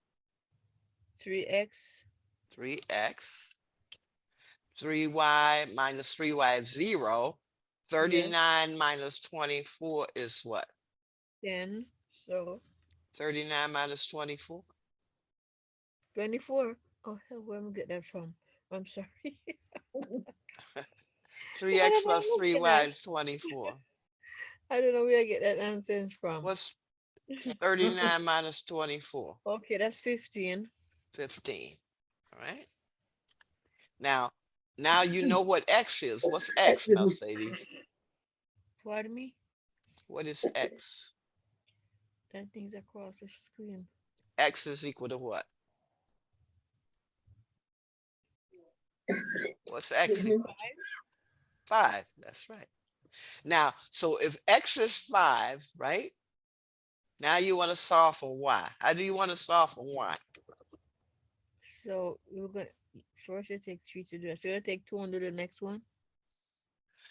3x 3x. 3y minus 3y is 0. 39 minus 24 is what? 10. So 39 minus 24. 24. Oh hell, where am I get that from? I'm sorry. 3x don't know plus where I get 3y that. is 24. I don't know where I get that nonsense from. What's 39 minus 24? Okay, that's 15. 15. All right. Now you know what x is. What's x, Mercedes? Pardon me? What is x? That thing's across the screen. X is equal to what? What's x equal to? 5. That's right. Now, so if x is 5, right? Now you want to solve for y. How do you want to solve for y? So we're gonna first you take 3 to do that. So you're gonna take 2 under the next one.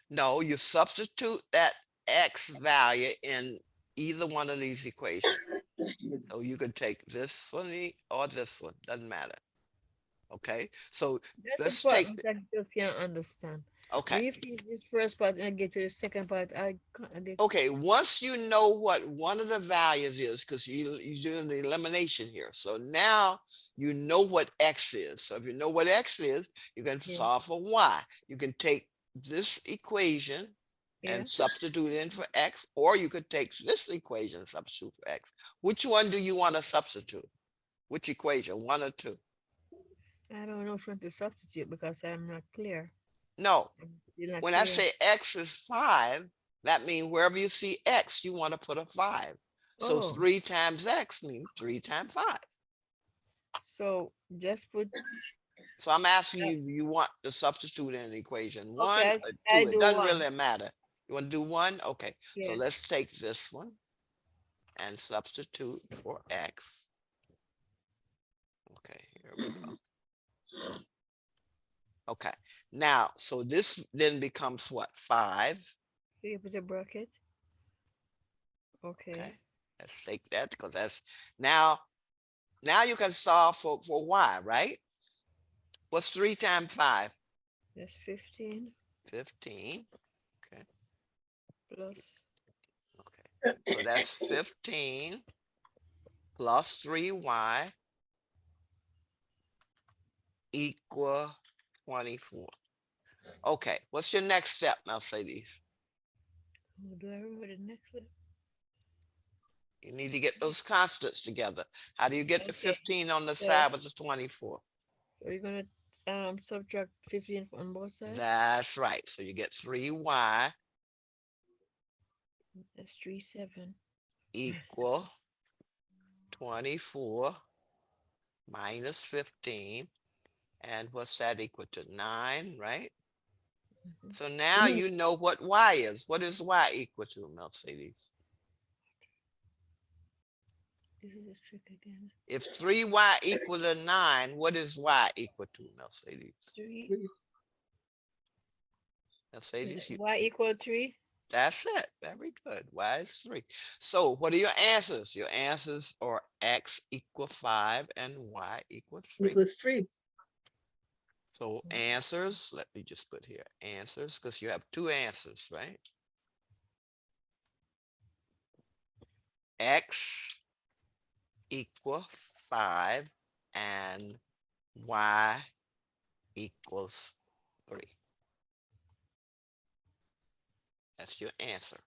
No, you substitute that x value in either one of these equations. So you could take this one or this one, doesn't matter. Okay, so That's let's the part take, that I just can't understand. okay. When you finish this first part and I get to the second part, I can't I get Okay, once you know what one of the values is, because you're doing the elimination here. So now you know what X is. So if you know what X is, you can yeah, solve for Y. You can take this equation yeah. and substitute in for X, or you could take this equation and substitute for X. Which one do you want to substitute? Which equation, one or two? I don't know which one to substitute because I'm not clear. No, I'm still not when I clear. say X is 5, that means wherever you see X, you want to put a 5. So Oh, 3 times X means 3 times 5. so just put So I'm asking that. you, do you want to substitute in equation Okay, 1 or I 2? It do doesn't one. really matter. You want to do 1? Okay. So Yeah. let's take this one and substitute for X. Okay, here we go. Okay. Now, so this then becomes what? 5. So you put a bracket. Okay. Okay. Let's take that because that's now you can solve for Y, right? What's 3 times 5? That's 15 15. Okay. plus. Okay. So that's 15 plus 3Y equal 24. Okay. What's your next step, Mercedes? Oh, do I remember the next one? You need to get those constants together. How do you get the Okay. 15 on the So, side with the 24? so you're gonna subtract 15 on both sides. That's right. So you get 3Y That's 37. equal 24 minus 15. And what's that equal to? 9, right? Mhm. So now you know what Y is. What is Y equal to, Mercedes? This is a trick again. If 3Y equal to 9, what is Y equal to, Mercedes? 3. Mercedes, Y equal 3. that's it. Very good. Y is 3. So what are your answers? Your answers are X equal 5 and Y equal 3. Equals 3. So answers, let me just put here answers, because you have 2 answers, right? X equal 5 and Y equals 3. That's your answer.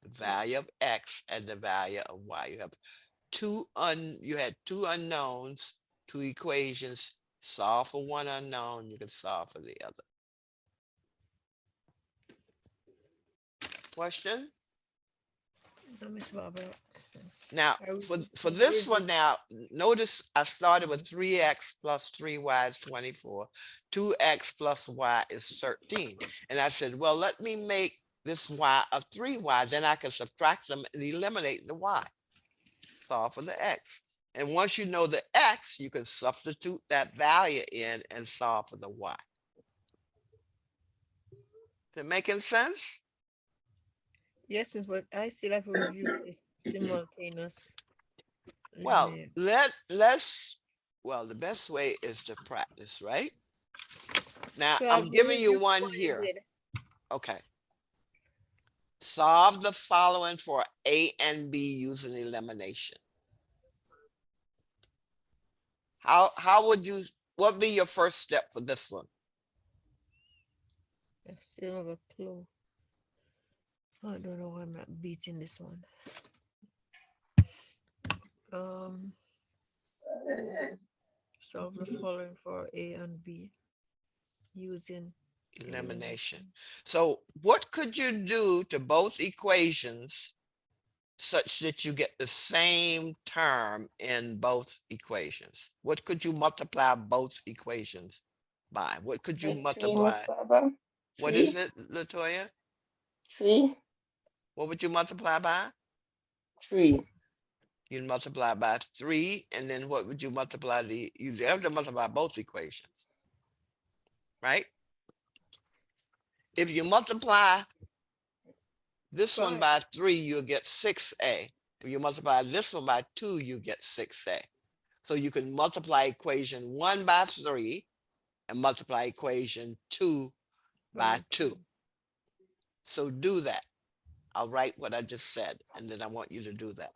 The value of X and the value of Y. You have you had 2 unknowns, 2 equations. Solve for one unknown, you can solve for the other. Question? No, Miss Barbara. Now, I for this one now, notice I started with 3x plus 3y is 24. 2x plus y is 13. And I said, well, let me make this y a 3y, then I can subtract them and eliminate the y. Solve for the x. And once you know the x, you can substitute that value in and solve for the y. Is it making sense? Yes, Miss, but I still have to review this simultaneous. Well, eliminate. well, the best way is to practice, right? Now, So I'm I've giving you reviewed one what I here. did. Okay. Solve the following for A and B using elimination. How would you, what would be your first step for this one? I still have a clue. I don't know why I'm not beating this one. Solve the following for A and B using Elimination. So what could you do to both equations such that you get the same term in both equations? What could you multiply both equations by? What could you 3, multiply? Miss Barbara. What 3, is it, Latoya? 3, What would you multiply by? 3. You'd multiply by 3, and then what would you multiply you have to multiply both equations, right? If you multiply this one by 3, you'll get 6a. If you multiply this one by 2, you get 6a. So you can multiply equation 1 by 3 and multiply equation 2 by 2. So do that. I'll write what I just said, and then I want you to do that.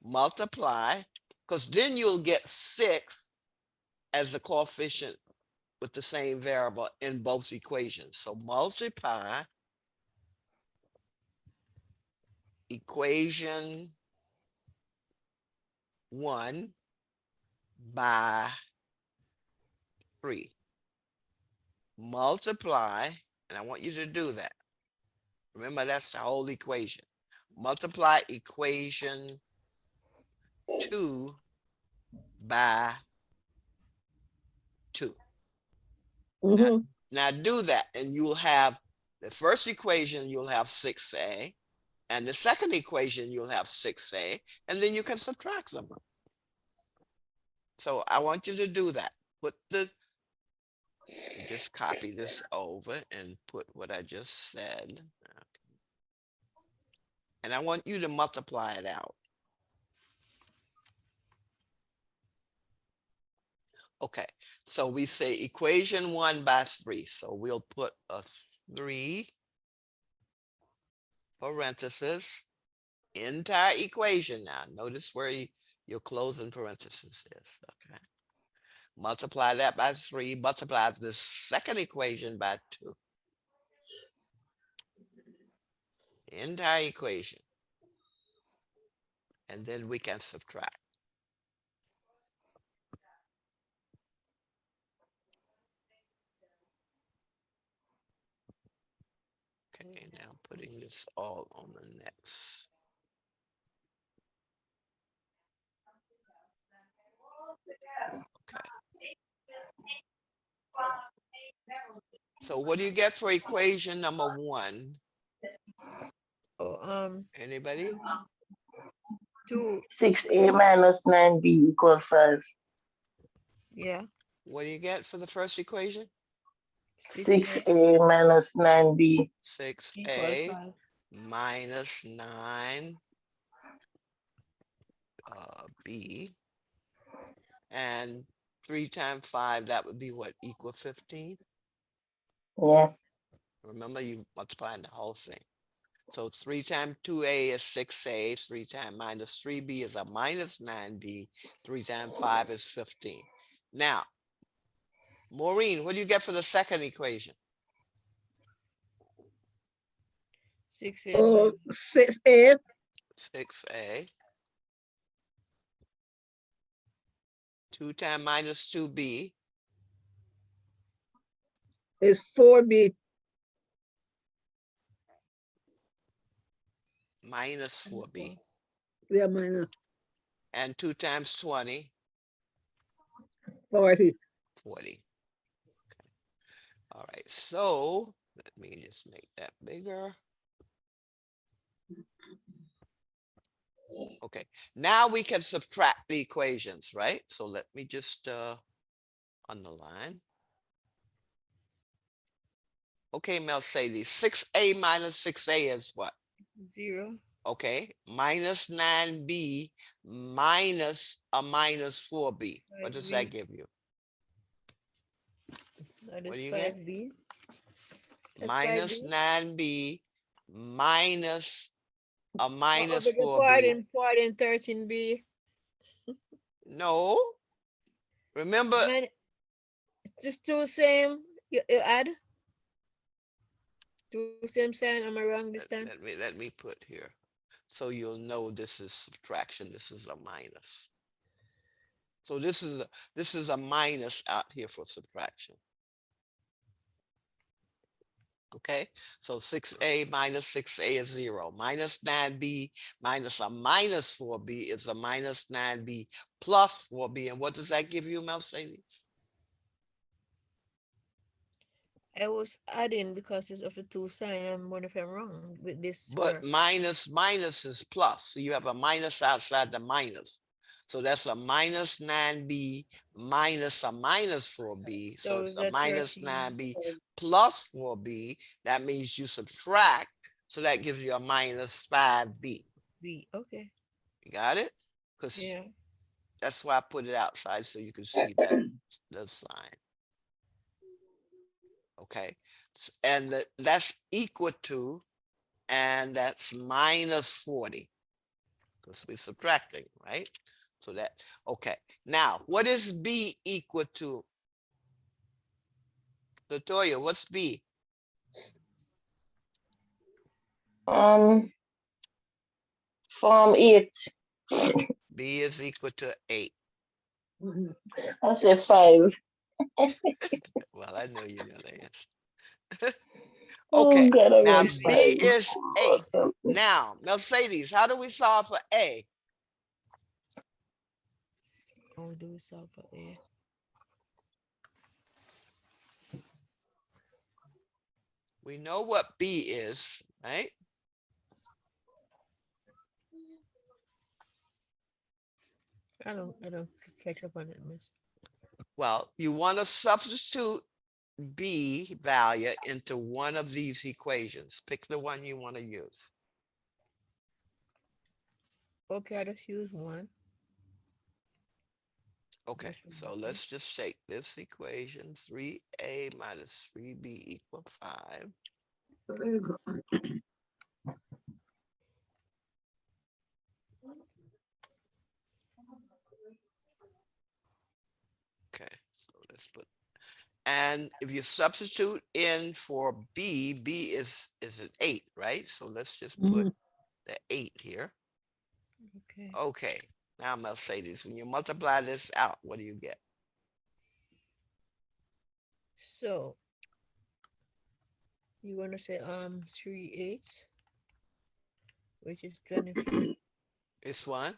Multiply, because then you'll get 6 as the coefficient with the same variable in both equations. So multiply equation 1 by 3. Multiply, and I want you to do that. Remember, that's the whole equation. Multiply equation 2 by 2. Mhm. Now do that, and you'll have the first equation, you'll have 6a, and the second equation, you'll have 6a, and then you can subtract them. So I want you to do that. Just copy this over and put what I just said. Okay. And I want you to multiply it out. Okay, so we say equation 1 by 3. So we'll put a 3 parenthesis, entire equation now. Notice where your closing parenthesis is, okay? Multiply that by 3, multiply the second equation by 2. Entire equation. And then we can subtract. Okay, now putting this all on the next. Okay. So what do you get for equation number 1? Oh, Anybody? 2, 6a minus 9b equals 5. yeah, What do you get for the first equation? 6a 6a minus 9b. equals 6a 5. minus 9 b, and 3 times 5, that would be what, equal 15? Yeah. Remember, you multiplying the whole thing. So 3 times 2a is 6a, 3 times minus 3b is a minus 9b, 3 times 5 is 15. Now, Maureen, what do you get for the second equation? 6a Oh, minus 6a 6a. 2 times minus 2b is 4b. minus 4b. Yeah, minus And 2 times 20, 40. 40. Okay. All right, so let me just make that bigger. Okay, now we can subtract the equations, right? So let me just underline. Okay, Mercedes, 6a minus 6a is what? 0. Okay, minus 9b minus a minus 4b. What does that 5b. give you? That What is do you get? 5b. That's Minus 5b. 9b minus a Oh, minus beg your 4b. pardon, 13b. No, remember, Man, just two same. You add two same sign. Am I wrong this time? let me put here. So you'll know this is subtraction, this is a minus. So this is a minus out here for subtraction. Okay, so 6a minus 6a is 0. Minus 9b minus a minus 4b is a minus 9b plus 4b. And what does that give you, Mercedes? I was adding because it's of the two sign. I'm wondering if I'm wrong with this But word. minus is plus. So you have a minus outside the minus. So that's a minus 9b minus a minus 4b. So So it's is a that minus 13? 9b plus 4b. That means you subtract. So that gives you a minus 5b. B. Okay. You got it? Because Yeah. That's why I put it outside so you can see that the sign. Okay, and that's equal to, and that's minus 40 because we're subtracting, right? So that, okay. Now, what is B equal to? Latoya, what's B? From 8. B is equal to 8. I say 5. Well, I know you know the answer. Oh Okay, God, I now read B 5. is 8. Now, Mercedes, how do we solve for A? How do we solve for A? We know what B is, right? I don't catch up on it, miss. Well, you want to substitute B value into one of these equations. Pick the one you want to use. Okay, I just use one. Okay, That should so be let's just take this equation, 3A minus 3B equal 5. Okay, so let's put, and if you substitute in for B, B is an 8, right? So let's just put the 8 here. okay. Okay, now Mercedes, when you multiply this out, what do you get? So you want to say 3/8, which is 24. It's one,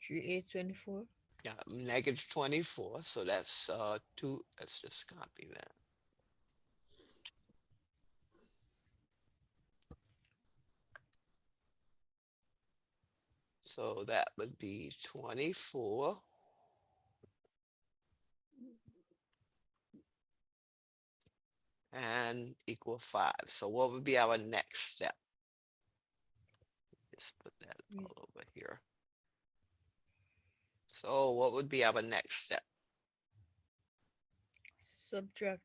3/8, 24. yeah, negative 24. So that's 2. Let's just copy that. So that would be 24. And equal 5. So what would be our next step? Just put that all over here. So what would be our next step? Subtract.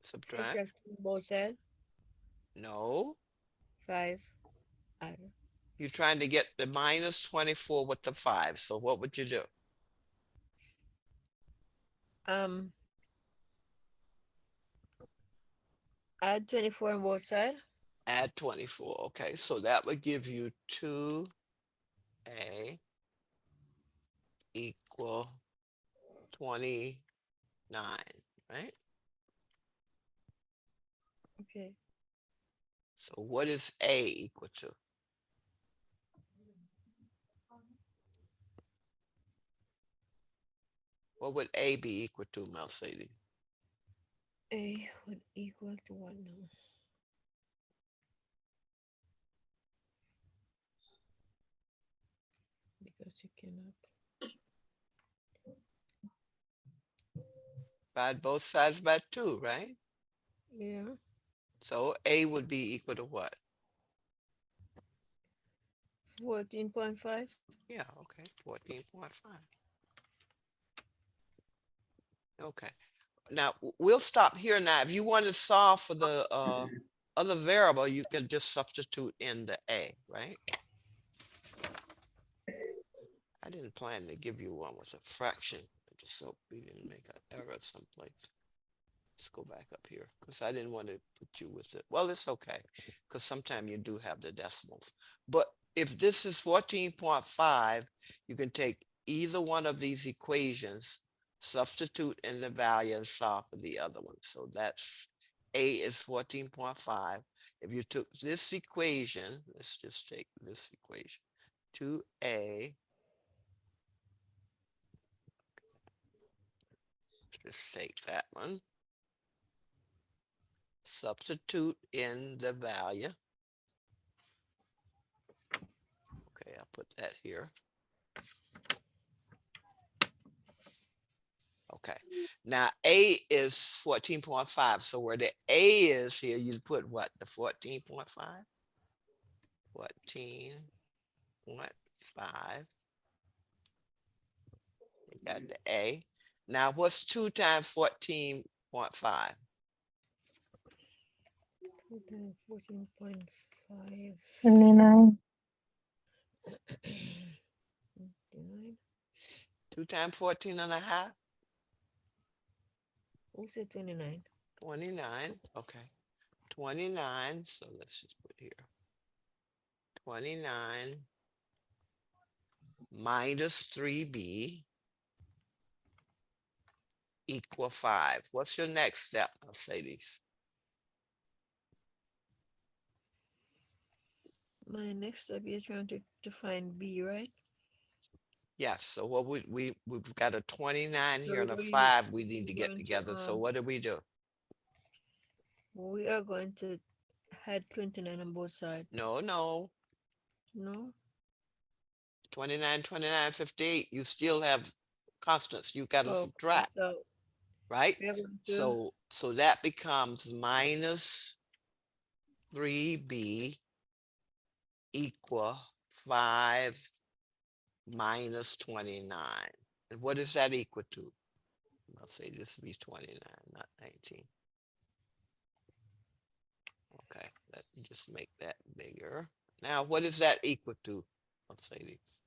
Subtract? Subtract both sides. No. 5. Either. You're trying to get the minus 24 with the 5. So what would you do? Um, add 24 on both sides. Add 24. Okay, so that would give you 2A equal 29, right? Okay. So what is A equal to? What would A be equal to, Mercedes? A would equal to what now? Because you cannot. Divide both sides by 2, right? Yeah. So A would be equal to what? 14.5. Yeah, okay, 14.5. Okay, now we'll stop here now. If you want to solve for the other variable, you can just substitute in the A, right? I didn't plan to give you one with a fraction, just so we didn't make an error someplace. Let's go back up here because I didn't want to put you with it. Well, it's okay because sometimes you do have the decimals. But if this is 14.5, you can take either one of these equations, substitute in the value and solve for the other one. So that's A is 14.5. If you took this equation, let's just take this equation, 2A, let's take that one. Substitute in the value. Okay, I'll put that here. Okay, now A is 14.5. So where the A is here, you put what? The 14.5? 14.5. You got the A. Now what's 2 times 14.5? 14.5. 29. 2 times 14 and a half? Who said 29? 29. Okay. 29. So let's just put here. 29 minus 3b equal 5. What's your next step, Mercedes? My next step, you're trying to find B, right? Yes. So what we've got a 29 So here and a we're going 5 we need to get going to, together. So what do? we are going to add 29 on both sides. No, no. No? 29, 29, 58. You still have constants. You got to Okay, subtract, so right? we are going to, So that becomes minus 3b equal 5 minus 29. And what is that equal to? I'll say this will be 29, not 19. Okay, let me just make that bigger. Now, what is that equal to? I'll say this.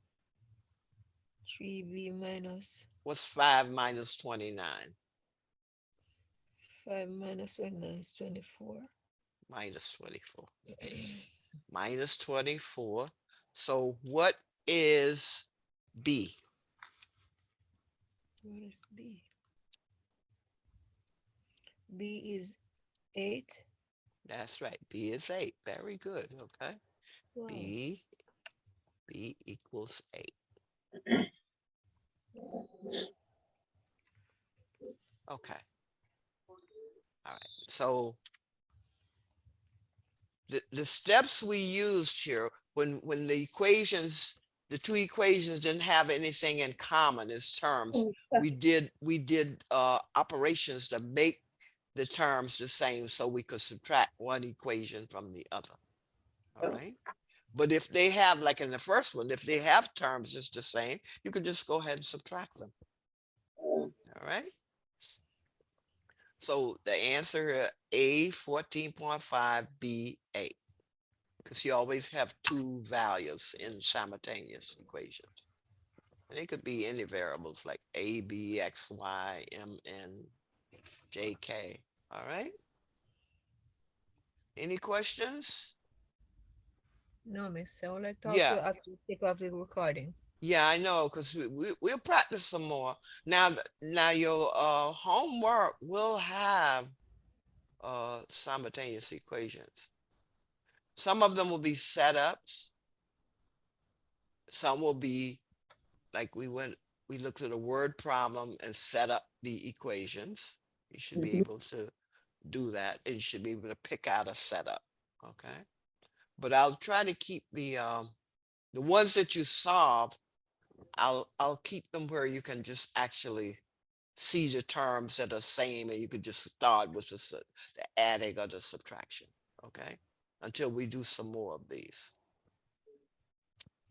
3B minus What's 5 minus 29? 5 minus 29 is 24. Minus 24. Minus 24. So what is B? What is B? B is 8. That's right. B is 8. Very good. Okay. Wow. B equals 8. Okay. All right. So the steps we used here, when the equations, the two equations didn't have anything in common as terms, we did operations to make the terms the same so we could subtract one equation from the other. All right. But if they have, like in the first one, if they have terms just the same, you could just go ahead and subtract them. All right. So the answer is A 14.5, B 8. Because you always have two values in simultaneous equations. And it could be any variables like A, B, X, Y, M, N, J, K. All right. Any questions? No, miss. I would like to Yeah. also actually take off the recording. Yeah, I know, because we'll practice some more. Now, now your homework will have simultaneous equations. Some of them will be setups. Some will be like we looked at a word problem and set up the equations. You should be able to do that. And you should be able to pick out a setup. Okay. But I'll try to keep the ones that you solve, I'll keep them where you can just actually see the terms that are same and you could just start with the adding or the subtraction. Okay. Until we do some more of these.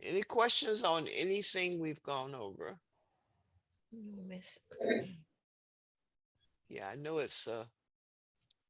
Any questions on anything we've gone over? No, miss. Yeah, I know it's